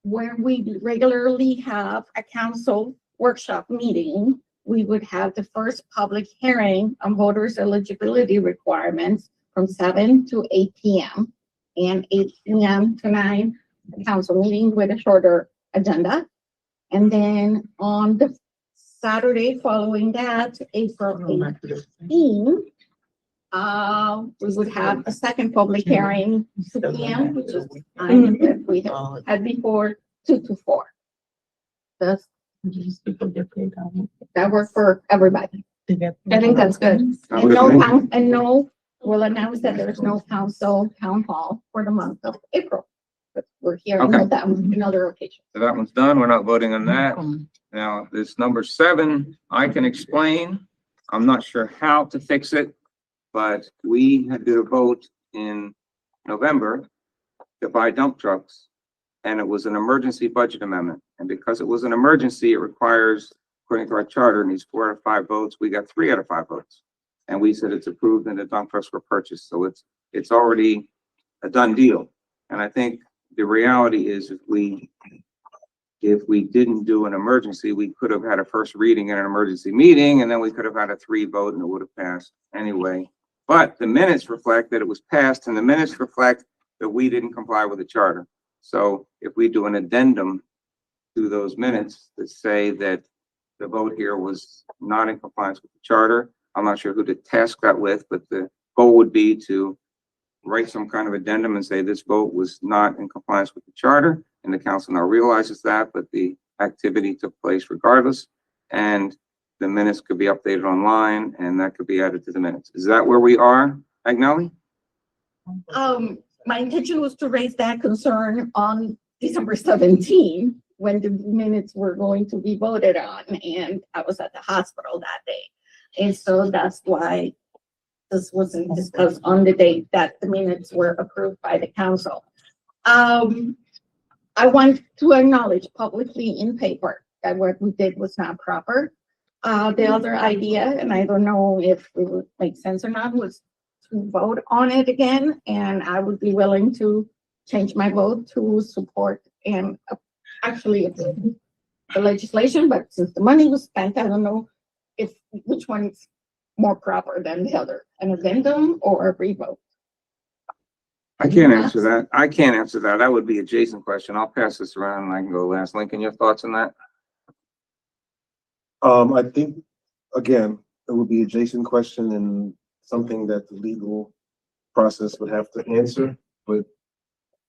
where we regularly have a council workshop meeting, we would have the first public hearing on voters eligibility requirements from 7 to 8 p.m. and 8 p.m. to 9, a council meeting with a shorter agenda. And then on the Saturday following that, April 18th, we would have a second public hearing, 2 p.m., which is time that we had before, 2 to 4. Does that work for everybody? I think that's good. And no, we'll announce that there's no council town hall for the month of April. But we're hearing Okay. that on another occasion. So that one's done. We're not voting on that. Now, this number 7, I can explain. I'm not sure how to fix it, but we had to vote in November to buy dump trucks. And it was an emergency budget amendment. And because it was an emergency, it requires, according to our charter, needs 4 out of 5 votes. We got 3 out of 5 votes. And we said it's approved and the dump trucks were purchased. So it's already a done deal. And I think the reality is if we didn't do an emergency, we could have had a first reading in an emergency meeting, and then we could have had a 3 vote and it would have passed anyway. But the minutes reflect that it was passed, and the minutes reflect that we didn't comply with the charter. So if we do an addendum to those minutes that say that the vote here was not in compliance with the charter, I'm not sure who to task that with, but the goal would be to write some kind of addendum and say this vote was not in compliance with the charter, and the council now realizes that, but the activity took place regardless, and the minutes could be updated online, and that could be added to the minutes. Is that where we are, Agnelli? My intention was to raise that concern on December 17th, when the minutes were going to be voted on, and I was at the hospital that day. And so that's why this wasn't discussed on the date that the minutes were approved by the council. I want to acknowledge publicly in paper that what we did was not proper. The other idea, and I don't know if it would make sense or not, was to vote on it again, and I would be willing to change my vote to support and actually approve the legislation, but since the money was spent, I don't know which one is more proper than the other, an addendum or a revote. I can't answer that. I can't answer that. That would be a Jason question. I'll pass this around and I can go last. Lincoln, your thoughts on that? I think, again, it would be a Jason question and something that the legal process would have to answer, but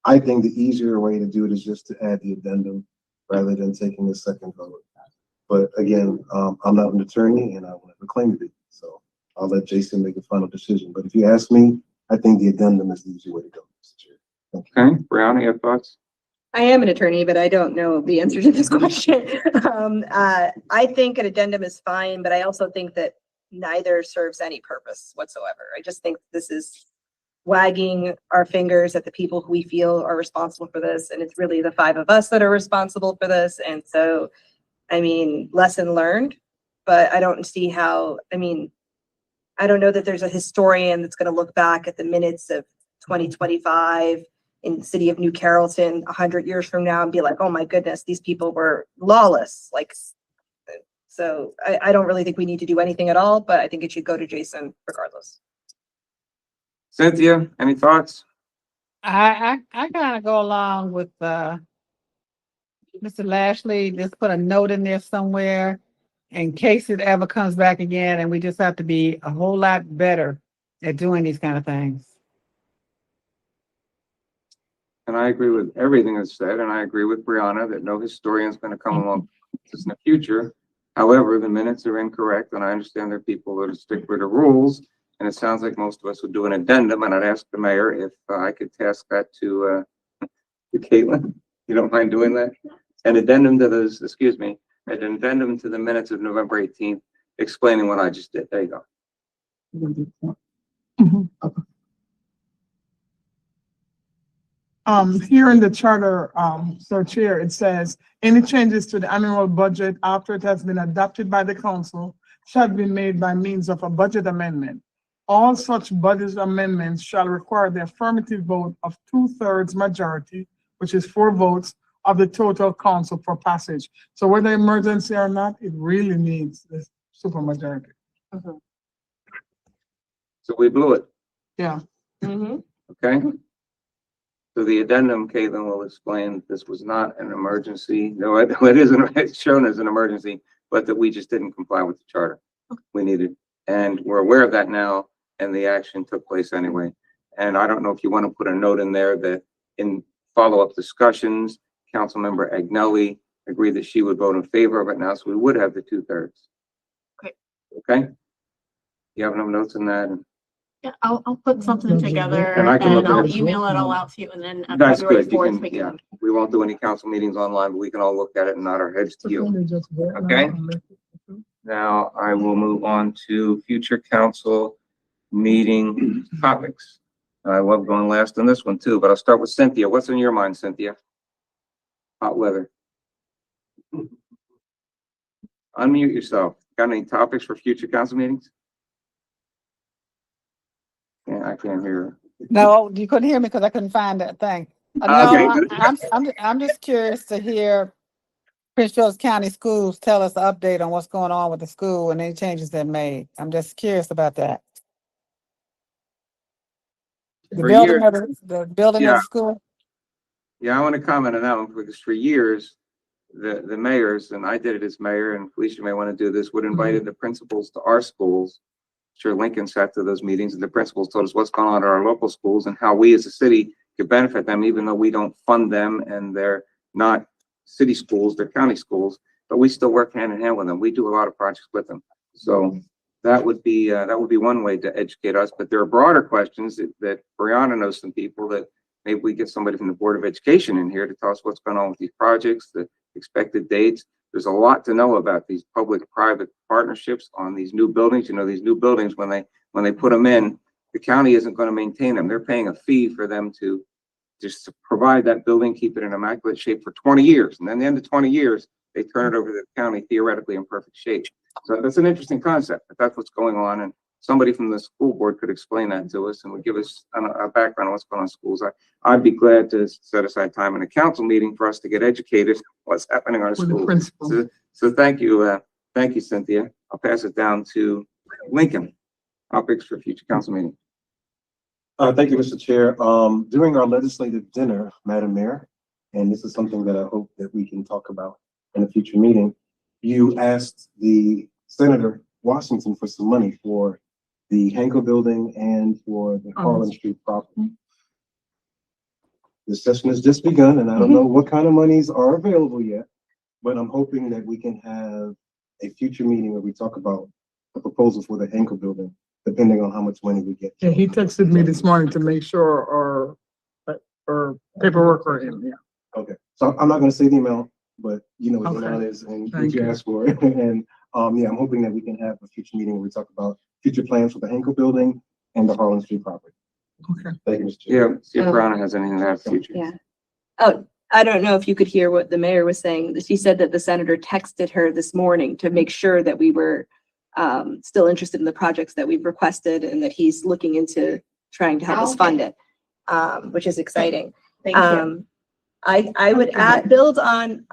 I think the easier way to do it is just to add the addendum rather than taking a second vote. But again, I'm not an attorney and I will never claim to be. So I'll let Jason make a final decision. But if you ask me, I think the addendum is the easy way to go, Mr. Chair. Thank you. Okay, Brianna, your thoughts? I am an attorney, but I don't know the answer to this question. I think an addendum is fine, but I also think that neither serves any purpose whatsoever. I just think this is wagging our fingers at the people who we feel are responsible for this, and it's really the five of us that are responsible for this. And so, I mean, lesson learned, but I don't see how, I mean, I don't know that there's a historian that's going to look back at the minutes of 2025 in the city of New Carrollton 100 years from now and be like, oh my goodness, these people were lawless. Like, so I don't really think we need to do anything at all, but I think it should go to Jason regardless. Cynthia, any thoughts? I kind of go along with, Mr. Lashley, just put a note in there somewhere in case it ever comes back again, and we just have to be a whole lot better at doing these kind of things. And I agree with everything that's said, and I agree with Brianna that no historian's gonna come along with this in the future. However, the minutes are incorrect, and I understand there are people that stick with the rules, and it sounds like most of us would do an addendum, and I'd ask the mayor if I could task that to Caitlin. You don't mind doing that? An addendum to those, excuse me, an addendum to the minutes of November 18th, explaining what I just did. There you go. Here in the charter, Sir Chair, it says, any changes to the annual budget after it has been adopted by the council shall be made by means of a budget amendment. All such budget amendments shall require the affirmative vote of 2/3 majority, which is 4 votes of the total council for passage. So whether emergency or not, it really needs this supermajority. So we blew it, Yeah. okay? So the addendum, Caitlin will explain, this was not an emergency. No, it isn't, it's shown as an emergency, but that we just didn't comply with the charter. We needed, and we're aware of that now, and the action took place anyway. And I don't know if you want to put a note in there that in follow-up discussions, Councilmember Agnelli agreed that she would vote in favor of it now, so we would have the 2/3. Okay. Okay? You have no notes in that? Yeah, I'll put something together And I can look and at I'll it. email it all out to you and then at That's February good. You 4th, can, we yeah, can. we won't do any council meetings online, but we can all look at it and nod our heads to you. Okay. Now I will move on to future council meeting topics. I love going last on this one too, but I'll start with Cynthia. What's in your mind, Cynthia? Hot weather. Unmute yourself. Got any topics for future council meetings? Yeah, I can't hear. No, you couldn't hear me because I couldn't find that thing. Okay, No, good. I'm just curious to hear Prince George County Schools tell us an update on what's going on with the school and any changes they've made. I'm just curious about that. The For building years- of the building of Yeah. the school. Yeah, I want to comment on that one because for years, the mayors, and I did it as mayor, and Felicia may want to do this, would invited the principals to our schools. Sure, Lincoln sat through those meetings and the principals told us what's going on at our local schools and how we as a city could benefit them, even though we don't fund them and they're not city schools, they're county schools, but we still work hand in hand with them. We do a lot of projects with them. So that would be one way to educate us, but there are broader questions that Brianna knows some people that maybe we get somebody from the Board of Education in here to tell us what's going on with these projects, the expected dates. There's a lot to know about these public-private partnerships on these new buildings. You know, these new buildings, when they put them in, the county isn't going to maintain them. They're paying a fee for them to just to provide that building, keep it in immaculate shape for 20 years. And then at the end of 20 years, they turn it over to the county theoretically in perfect shape. So that's an interesting concept, but that's what's going on. And somebody from the school board could explain that to us and would give us a background on what's going on in schools. I'd be glad to set aside time in a council meeting for us to get educated on what's happening in our With the schools. principal. So thank you, Cynthia. I'll pass it down to Lincoln. Topics for future council meeting. Thank you, Mr. Chair. During our legislative dinner, Madam Mayor, and this is something that I hope that we can talk about in a future meeting, you asked the Senator Washington for some money for the Hankel Building and for the Harlan Street property. The session has just begun, and I don't know what kind of monies are available yet, but I'm hoping that we can have a future meeting where we talk about a proposal for the Henkel building, depending on how much money we get. Yeah, he texted me this morning to make sure our paperwork are in, yeah. Okay, so I'm not gonna say the amount, but you know what the Okay. amount is and what Thank you you. asked for. And, yeah, I'm hoping that we can have a future meeting where we talk about future plans for the Henkel building and the Harlan Street property. Okay. Thank you, Mr. Chair. Yeah, see if Brianna has anything to add future. Yeah. Oh, I don't know if you could hear what the mayor was saying. She said that the senator texted her this morning to make sure that we were still interested in the projects that we've requested and that he's looking into trying to help us fund it, which is exciting. Thank you. I would build on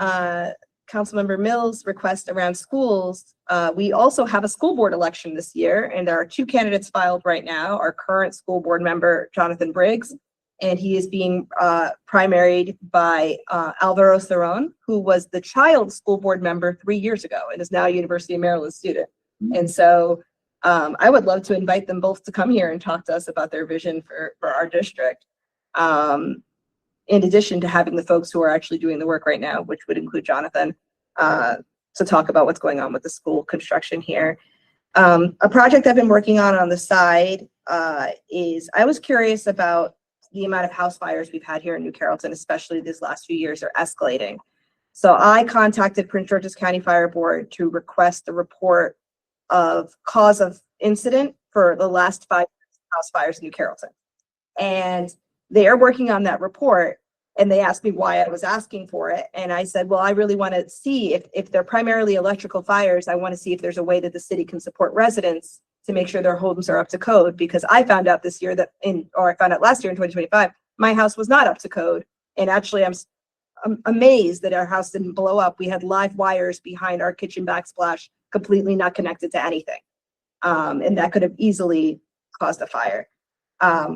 Councilmember Mills' request around schools. We also have a school board election this year, and there are two candidates filed right now. Our current school board member, Jonathan Briggs, and he is being primaried by Alvaro Cerrone, who was the child school board member 3 years ago and is now a University of Maryland student. And so I would love to invite them both to come here and talk to us about their vision for our district. In addition to having the folks who are actually doing the work right now, which would include Jonathan, to talk about what's going on with the school construction here. A project I've been working on the side is, I was curious about the amount of house fires we've had here in New Carrollton, especially these last few years, are escalating. So I contacted Prince George's County Fire Board to request a report of cause of incident for the last 5 house fires in New Carrollton. And they are working on that report, and they asked me why I was asking for it. And I said, well, I really want to see if they're primarily electrical fires, I want to see if there's a way that the city can support residents to make sure their homes are up to code. Because I found out this year I found out last year in 2025, my house was not up to code. And actually I'm amazed that our house didn't blow up. We had live wires behind our kitchen backsplash, completely not connected to anything. And that could have easily caused a fire.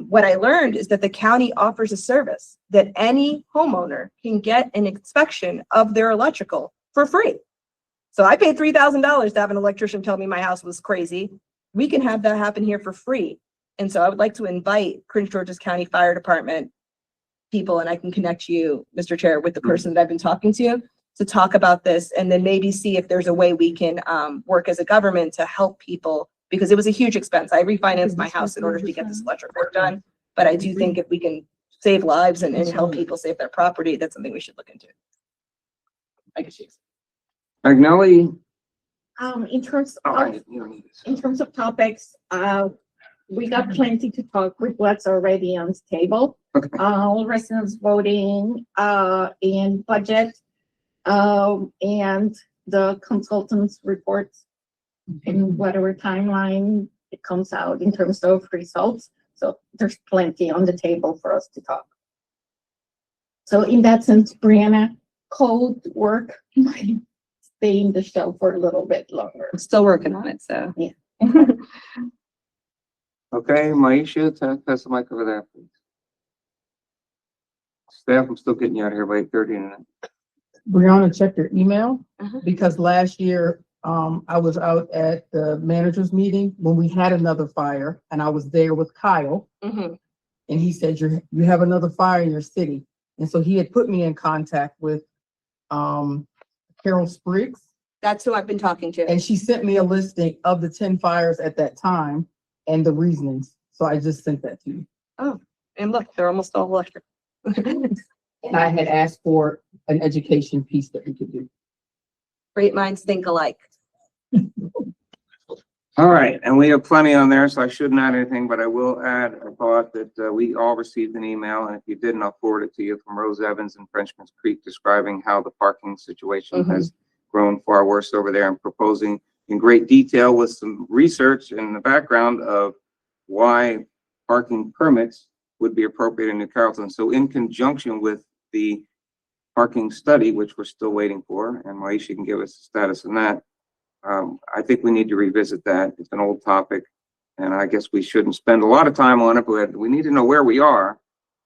What I learned is that the county offers a service that any homeowner can get an inspection of their electrical for free. So I paid $3,000 to have an electrician tell me my house was crazy. We can have that happen here for free. And so I would like to invite Prince George's County Fire Department people, and I can connect you, Mr. Chair, with the person that I've been talking to talk about this, and then maybe see if there's a way we can work as a government to help people, because it was a huge expense. I refinanced my house in order to get this electric work done. But I do think if we can save lives and help people save their property, that's something we should look into. I guess she's. Magnelli? In terms Oh, of, you don't need this. in terms of topics, we got plenty to talk with what's already on the table. Okay. All residents voting, and budget, and the consultants' reports in whatever timeline it comes out in terms of results. So there's plenty on the table for us to talk. So in that sense, Brianna, code work might stay in the shelf for a little bit longer. I'm still working on it, so. Yeah. Okay, Maisha, pass the mic over there, please. Staff, I'm still getting you out of here by 8:30 tonight. Brianna, check your email, Uh-huh. because last year, I was out at the managers meeting when we had another fire, and I was there with Kyle, Mhm. and he said, you have another fire in your city. And so he had put me in contact with, Carol Spriggs, That's who I've been talking to. and she sent me a listing of the 10 fires at that time and the reasonings. So I just sent that to you. And look, they're almost all electric. And I had asked for an education piece that we could do. Great minds think alike. All right, and we have plenty on there, so I shouldn't add anything, but I will add a thought that we all received an email, and if you didn't, I'll forward it to you, from Rose Evans in Frenchman's Creek, describing how the parking situation has grown far worse over there, and proposing in great detail with some research in the background of why parking permits would be appropriate in New Carrollton. So in conjunction with the parking study, which we're still waiting for, and Maisha can give us the status on that, I think we need to revisit that. It's an old topic, and I guess we shouldn't spend a lot of time on it, but we need to know where we are.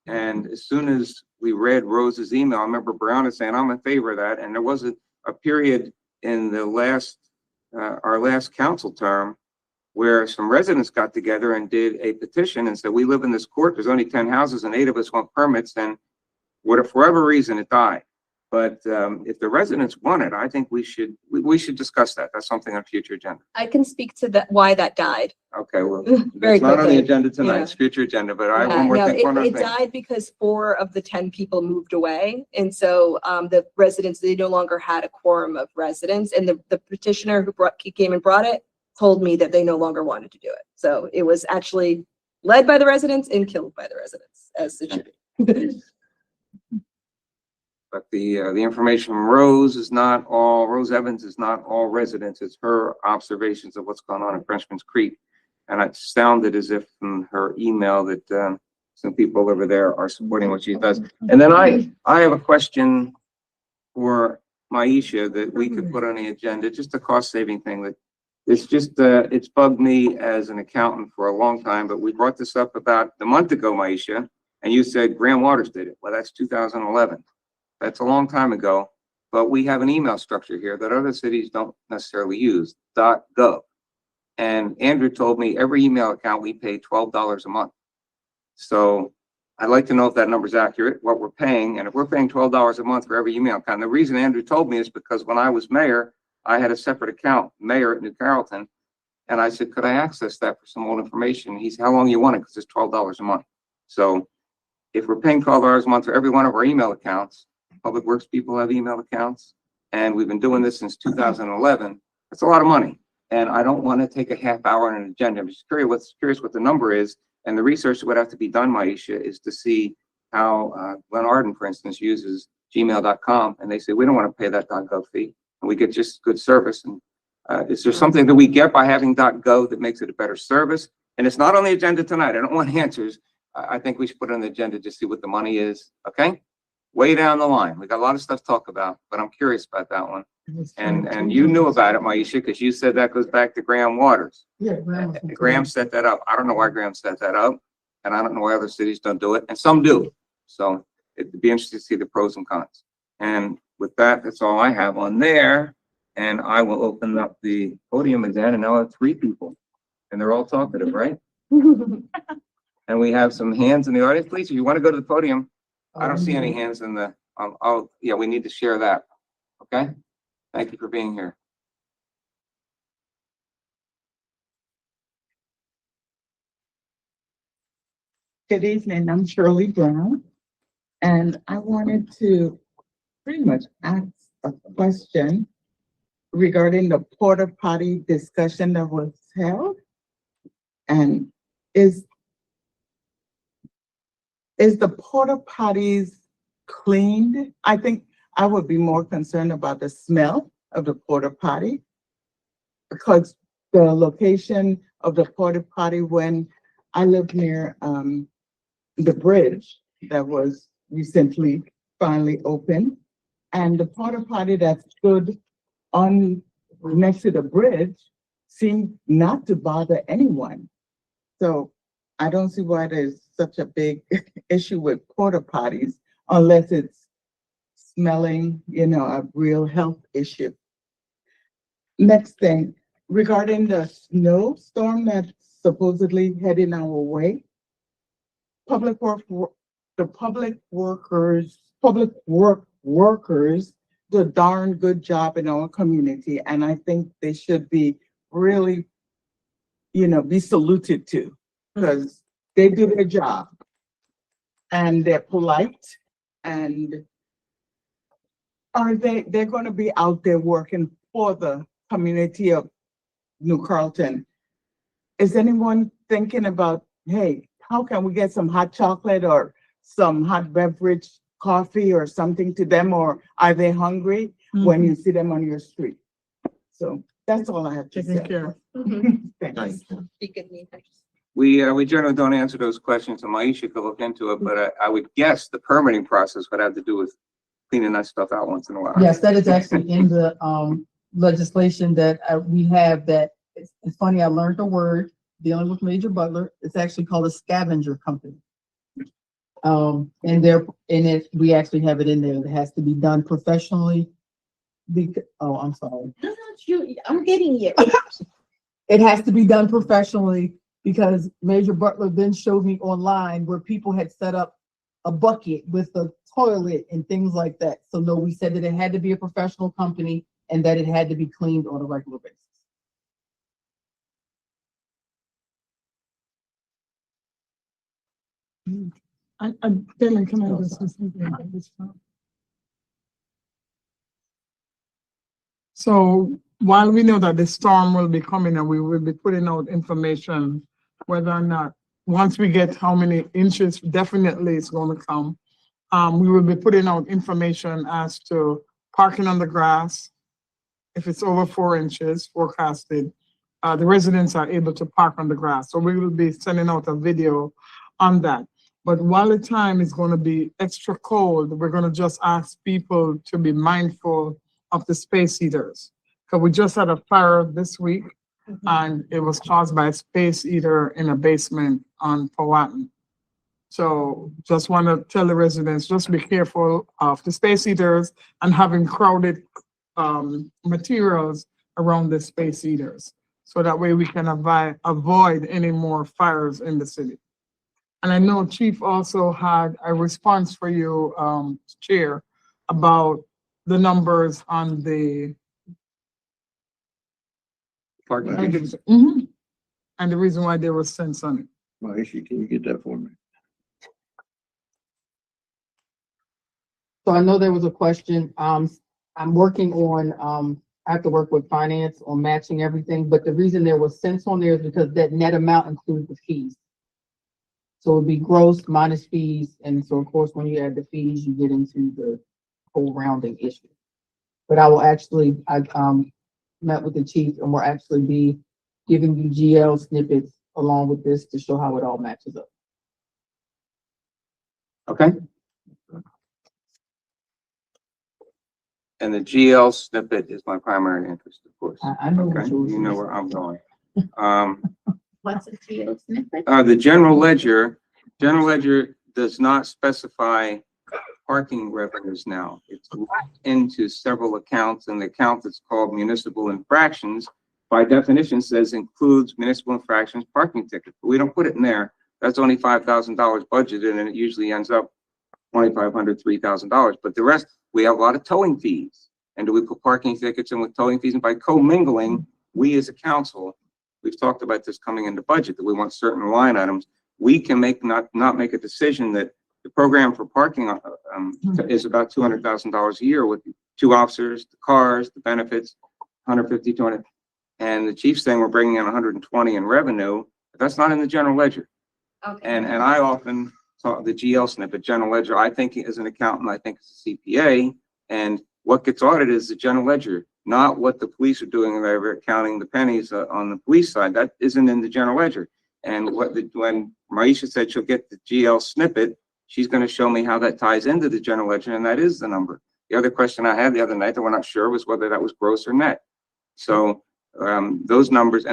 And as soon as we read Rose's email, I remember Brianna saying, I'm in favor of that. And there was a period in the our last council term where some residents got together and did a petition and said, we live in this court, there's only 10 houses and 8 of us want permits, and for whatever reason, it died. But, if the residents want it, I think we should discuss that. That's something on future agenda. I can speak to that, why that died. Okay, well, Very it's not on the quickly. agenda tonight, Yeah. it's future agenda, but I have Yeah, one more no, thing, one other it thing. died because 4 of the 10 people moved away. And so, the residents, they no longer had a quorum of residents, and the petitioner who came and brought it told me that they no longer wanted to do it. So it was actually led by the residents and killed by the residents, as it should be. But the information from Rose Evans is not all residents. It's her observations of what's going on in Frenchman's Creek. And it sounded as if from her email that, some people over there are supporting what she does. And then I have a question for Maisha that we could put on the agenda, just a cost saving thing that it's just, it's bugged me as an accountant for a long time, but we brought this up about a month ago, Maisha, and you said Graham Waters did it. Well, that's 2011. That's a long time ago, but we have an email structure here that other cities don't necessarily use, .gov. And Andrew told me every email account we pay $12 a month. So I'd like to know if that number is accurate, what we're paying, and if we're paying $12 a month for every email account. The reason Andrew told me is because when I was mayor, I had a separate account, mayor at New Carrollton, and I said, could I access that for some old information? He said, how long you want it? Because it's $12 a month. So if we're paying $12 a month for every one of our email accounts, Public Works people have email accounts, and we've been doing this since 2011. That's a lot of money, and I don't want to take a half hour on an agenda. I'm just curious what the number is, and the research that would have to be done, Maisha, is to see how Glenn Arden, for instance, uses gmail.com, and they say, we don't want to pay that .gov fee, and we get just good service. And is there something that we get by having .gov that makes it a better service? And it's not on the agenda tonight. I don't want answers. I think we should put it on the agenda to see what the money is, okay? Way down the line. We got a lot of stuff to talk about, but I'm curious about that one. And you knew about it, Maisha, because you said that goes back to Graham Waters. Yeah, Graham set that up. I don't know why Graham set that up, and I don't know why other cities don't do it, and some do. So it'd be interesting to see the pros and cons. And with that, that's all I have on there. And I will open up the podium again, and now I have 3 people, and they're all talkative, right? And we have some hands in the audience. Please, if you want to go to the podium. I don't see any hands in the, oh, yeah, we need to share that. Okay? Thank you for being here. Good evening, I'm Shirley Brown, and I wanted to pretty much ask a question regarding the porta potty discussion that was held. And is the porta potties cleaned? I think I would be more concerned about the smell of the porta potty, because the location of the porta potty, when I lived near the bridge that was recently finally opened, and the porta potty that stood on next to the bridge seemed not to bother anyone. So I don't see why there's such a big issue with porta potties unless it's smelling, a real health issue. Next thing, regarding the snowstorm that's supposedly heading our way, public work workers do a darn good job in our community, and I think they should be really, be saluted to, because they do their job and they're polite, and they're going to be out there working for the community of New Carrollton. Is anyone thinking about, hey, how can we get some hot chocolate or some hot beverage, coffee or something to them, or are they hungry when you see them on your street? So that's all I have to Taking say. care. Thanks. We generally don't answer those questions, and Maisha could look into it, but I would guess the permitting process would have to do with cleaning that stuff out once in a while. Yes, that is actually in the legislation that we have. That it's funny, I learned a word dealing with Major Butler. It's actually called a scavenger company. And we actually have it in there. It has to be done professionally. I'm sorry. I'm getting you. It has to be done professionally, because Major Butler then showed me online where people had set up a bucket with a toilet and things like that. So no, we said that it had to be a professional company and that it had to be cleaned on a regular basis. Dylan, can I just say something about this one? So while we know that the storm will be coming and we will be putting out information, whether or not, once we get how many inches, definitely it's going to come. We will be putting out information as to parking on the grass. If it's over 4 inches forecasted, the residents are able to park on the grass. So we will be sending out a video on that. But while the time is going to be extra cold, we're going to just ask people to be mindful of the space heaters. Because we just had a fire this week and it was caused by a space heater in a basement on Powhatan. So just want to tell the residents, just be careful of the space heaters and having crowded materials around the space heaters. So that way we can avoid any more fires in the city. And I know Chief also had a response for you, Chair, about the numbers on the Parking and tickets. and the reason why there was sense on it. Maisha, can you get that for me? So I know there was a question, I'm working on, I have to work with finance on matching everything, but the reason there was cents on there is because that net amount includes the fees. So it'd be gross minus fees, and so of course, when you add the fees, you get into the whole rounding issue. But I will actually, I met with the chief and we'll actually be giving you GL snippets along with this to show how it all matches up. Okay. And the GL snippet is my primary interest, of course. I know what Okay, yours you know is. where I'm going. What's a geo snippet? The general ledger does not specify parking revenues now. It's locked into several accounts, and the account that's called municipal infractions, by definition says includes municipal infractions parking tickets. But we don't put it in there. That's only $5,000 budgeted, and it usually ends up $2,500, $3,000. But the rest, we have a lot of towing fees. And do we put parking tickets in with towing fees? And by commingling, we as a council, we've talked about this coming into budget, that we want certain line items. We can not make a decision that the program for parking is about $200,000 a year with 2 officers, the cars, the benefits, 150, 200. And the chief's saying we're bringing in 120 in revenue, but that's not in the general ledger. Okay. And I often talk the GL snippet, general ledger, I think as an accountant, I think as a CPA, and what gets audited is the general ledger, not what the police are doing. They're counting the pennies on the police side. That isn't in the general ledger. And when Maisha said she'll get the GL snippet, she's going to show me how that ties into the general ledger, and that is the number. The other question I had the other night that we're not sure was whether that was gross or net. So those numbers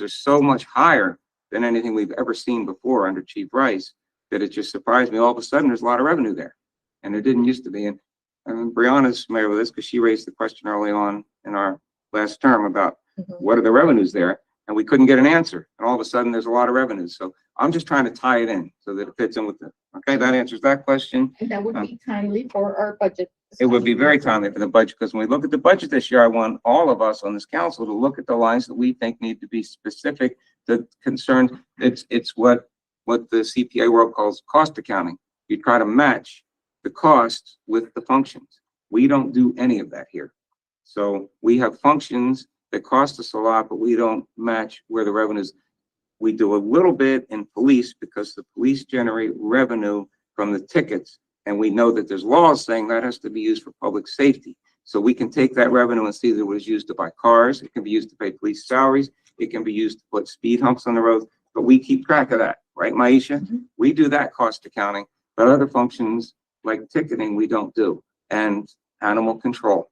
are so much higher than anything we've ever seen before under Chief Rice that it just surprised me. All of a sudden, there's a lot of revenue there, and there didn't used to be. And Brianna's familiar with this because she raised the question early on in our last term about what are the revenues there, and we couldn't get an answer. And all of a sudden, there's a lot of revenues. So I'm just trying to tie it in so that it fits in with it. Okay, that answers that question. And that would be timely for our budget. It would be very timely for the budget, because when we look at the budget this year, I want all of us on this council to look at the lines that we think need to be specific to concern. It's what the CPA world calls cost accounting. You try to match the costs with the functions. We don't do any of that here. So we have functions that cost us a lot, but we don't match where the revenues. We do a little bit in police because the police generate revenue from the tickets. And we know that there's laws saying that has to be used for public safety. So we can take that revenue and see that it was used to buy cars. It can be used to pay police salaries. It can be used to put speed humps on the road, but we keep track of that, right, Maisha? We do that cost accounting, but other functions like ticketing, we don't do. And animal control,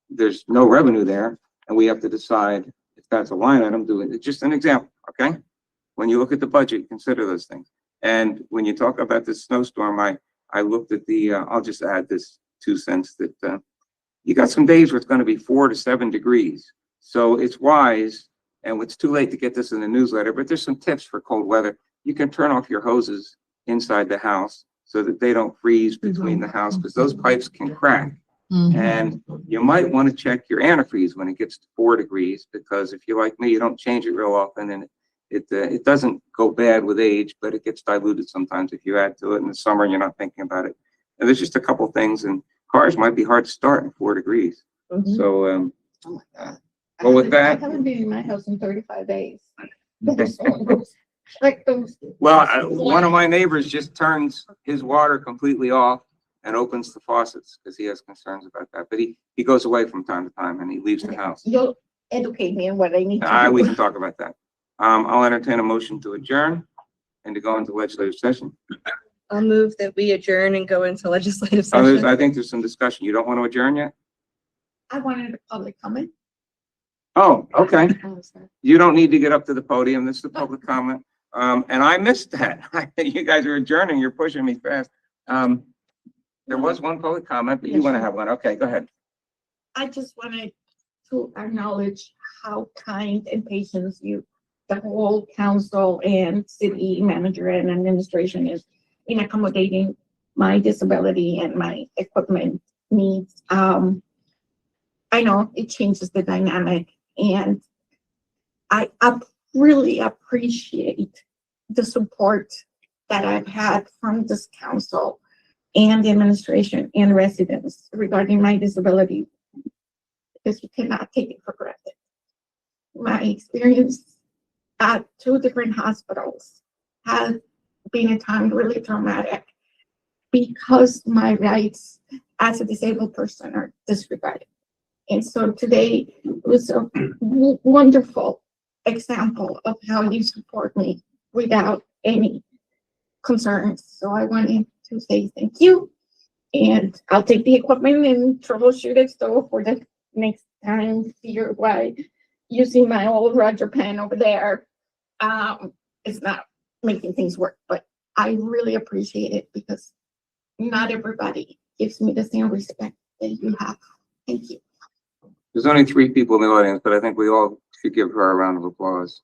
there's no revenue there. And we have to decide if that's a line item, doing it. Just an example, okay? When you look at the budget, consider those things. And when you talk about this snowstorm, I looked at the, I'll just add this 2 cents that you got some days where it's going to be 4 to 7 degrees. So it's wise, and it's too late to get this in the newsletter, but there's some tips for cold weather. You can turn off your hoses inside the house so that they don't freeze between the house, because those pipes can crack. And you might want to check your antifreeze when it gets to 4 degrees, because if you're like me, you don't change it real often, and it doesn't go bad with age, but it gets diluted sometimes if you add to it in the summer and you're not thinking about it. And there's just a couple things, and cars might be hard to start in 4 degrees. So, Oh my God. Well, with I that- haven't been in my house in 35 days. Like those. well, one of my neighbors just turns his water completely off and opens the faucets because he has concerns about that. But he goes away from time to time and he leaves the house. You'll educate me on what I need to We do. can talk about that. I'll entertain a motion to adjourn and to go into legislative session. I'll move that we adjourn and go into legislative Oh, session. I think there's some discussion. You don't want to adjourn yet? I wanted a public comment. Oh, okay. Oh, sorry. You don't need to get up to the podium. This is the public comment. And I missed that. You guys are adjourning. You're pushing me fast. There was one public comment, but you want to have one. Okay, go ahead. I just wanted to acknowledge how kind and patient you, the whole council and city manager and administration is in accommodating my disability and my equipment needs. I know it changes the dynamic, and I really appreciate the support that I've had from this council and the administration and residents regarding my disability, because you cannot take it for granted. My experience at 2 different hospitals has been at times really traumatic because my rights as a disabled person are disregarded. And so today was a wonderful example of how you support me without any concerns. So I wanted to say thank you. And I'll take the equipment and troubleshoot it. So for the next time, figure why using my old Roger pen over there, it's not making things work. But I really appreciate it because not everybody gives me the same respect that you have. Thank you. There's only 3 people in the audience, but I think we all should give her a round of applause.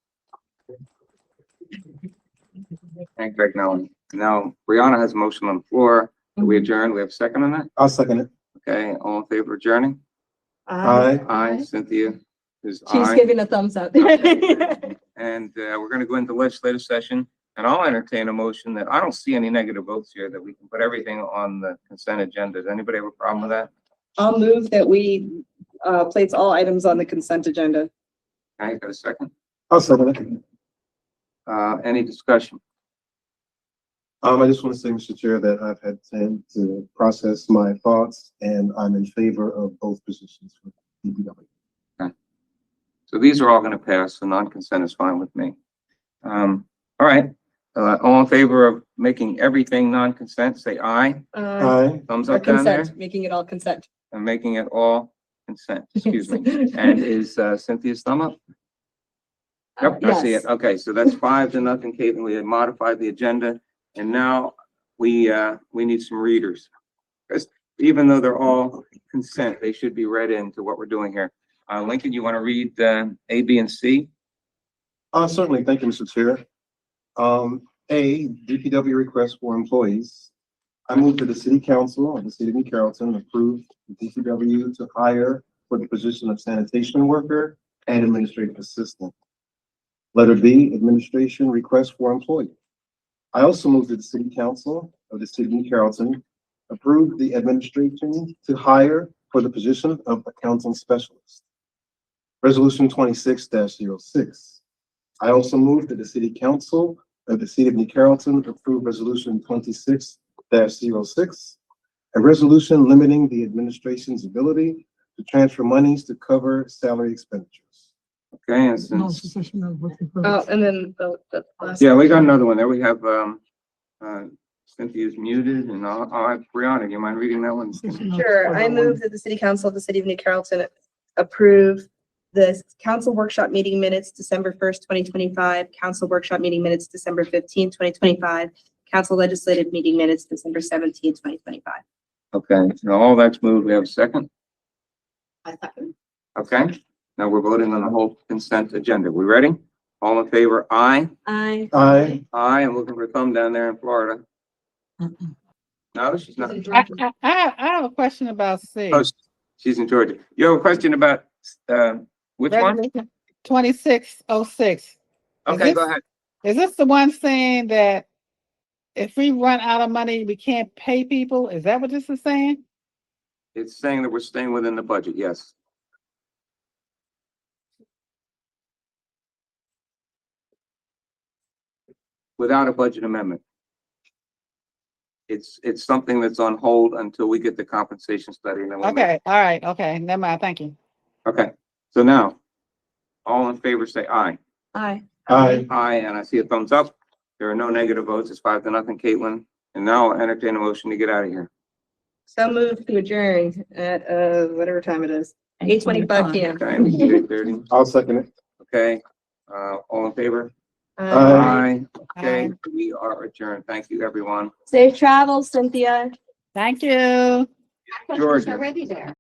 Thank Greg Nolan. Now, Brianna has a motion on the floor. Do we adjourn? We have a second on that? I'll second it. Okay, all in favor of adjourning? Aye. Aye. Cynthia is She's aye. giving a thumbs up. And we're going to go into legislative session, and I'll entertain a motion that I don't see any negative votes here, that we can put everything on the consent agenda. Does anybody have a problem with that? I'll move that we place all items on the consent agenda. Okay, got a second? I'll second it. Any discussion? I just want to say, Mr. Chair, that I've had time to process my thoughts and I'm in favor of both positions for DPW. So these are all going to pass, so non-consent is fine with me. All right, all in favor of making everything non-consent, say aye. Aye. Thumbs Or up down there. consent, making it all consent. And making it all consent, excuse me. And is Cynthia's thumb up? Yep, I see it. Yes. Okay, so that's 5-0, Caitlin. We had modified the agenda, and now we need some readers. Because even though they're all consent, they should be read into what we're doing here. Lincoln, you want to read A, B, and C? Certainly. Thank you, Mr. Chair. A, DPW request for employees. I move that the city council of the city of New Carrollton approve the DPW to hire for the position of sanitation worker and administrative assistant. Letter B, administration request for employee. I also move that the city council of the city of New Carrollton approve the administration to hire for the position of accounting specialist. Resolution 26-06. I also move that the city council of the city of New Carrollton approve resolution 26-06, a resolution limiting the administration's ability to transfer monies to cover salary expenditures. Okay, and No since, cessation of what we Oh, and then the last. yeah, we got another one there. We have Cynthia's muted, and I'll have Brianna, do you mind reading that one? Sure, I move that the city council of the city of New Carrollton approve the council workshop meeting minutes, December 1st, 2025, council workshop meeting minutes, December 15th, 2025, council legislative meeting minutes, December 17th, 2025. Okay, now all that's moved. We have a second. I second. Okay, now we're voting on the whole consent agenda. We ready? All in favor, aye? Aye. Aye. Aye, I'm looking for a thumb down there in Florida. No, she's not. I have a question about C. Oh, she's in Georgia. You have a question about, which one? 2606. Okay, go ahead. Is this the one saying that if we run out of money, we can't pay people? Is that what this is saying? It's saying that we're staying within the budget, yes. Without a budget amendment. It's something that's on hold until we get the compensation study and then we'll make. Okay, all right, okay, never mind, thank you. Okay, so now, all in favor, say aye. Aye. Aye. Aye, and I see a thumbs up. There are no negative votes. It's 5-0, Caitlin. And now I'll entertain a motion to get out of here. So moved to adjourn at, whatever time it is, 8:25 PM. Okay, 8:30. I'll second it. Okay, all in favor? Aye. Okay, Aye. we are adjourned. Thank you, everyone. Safe travels, Cynthia. Thank you. Georgia. Already there.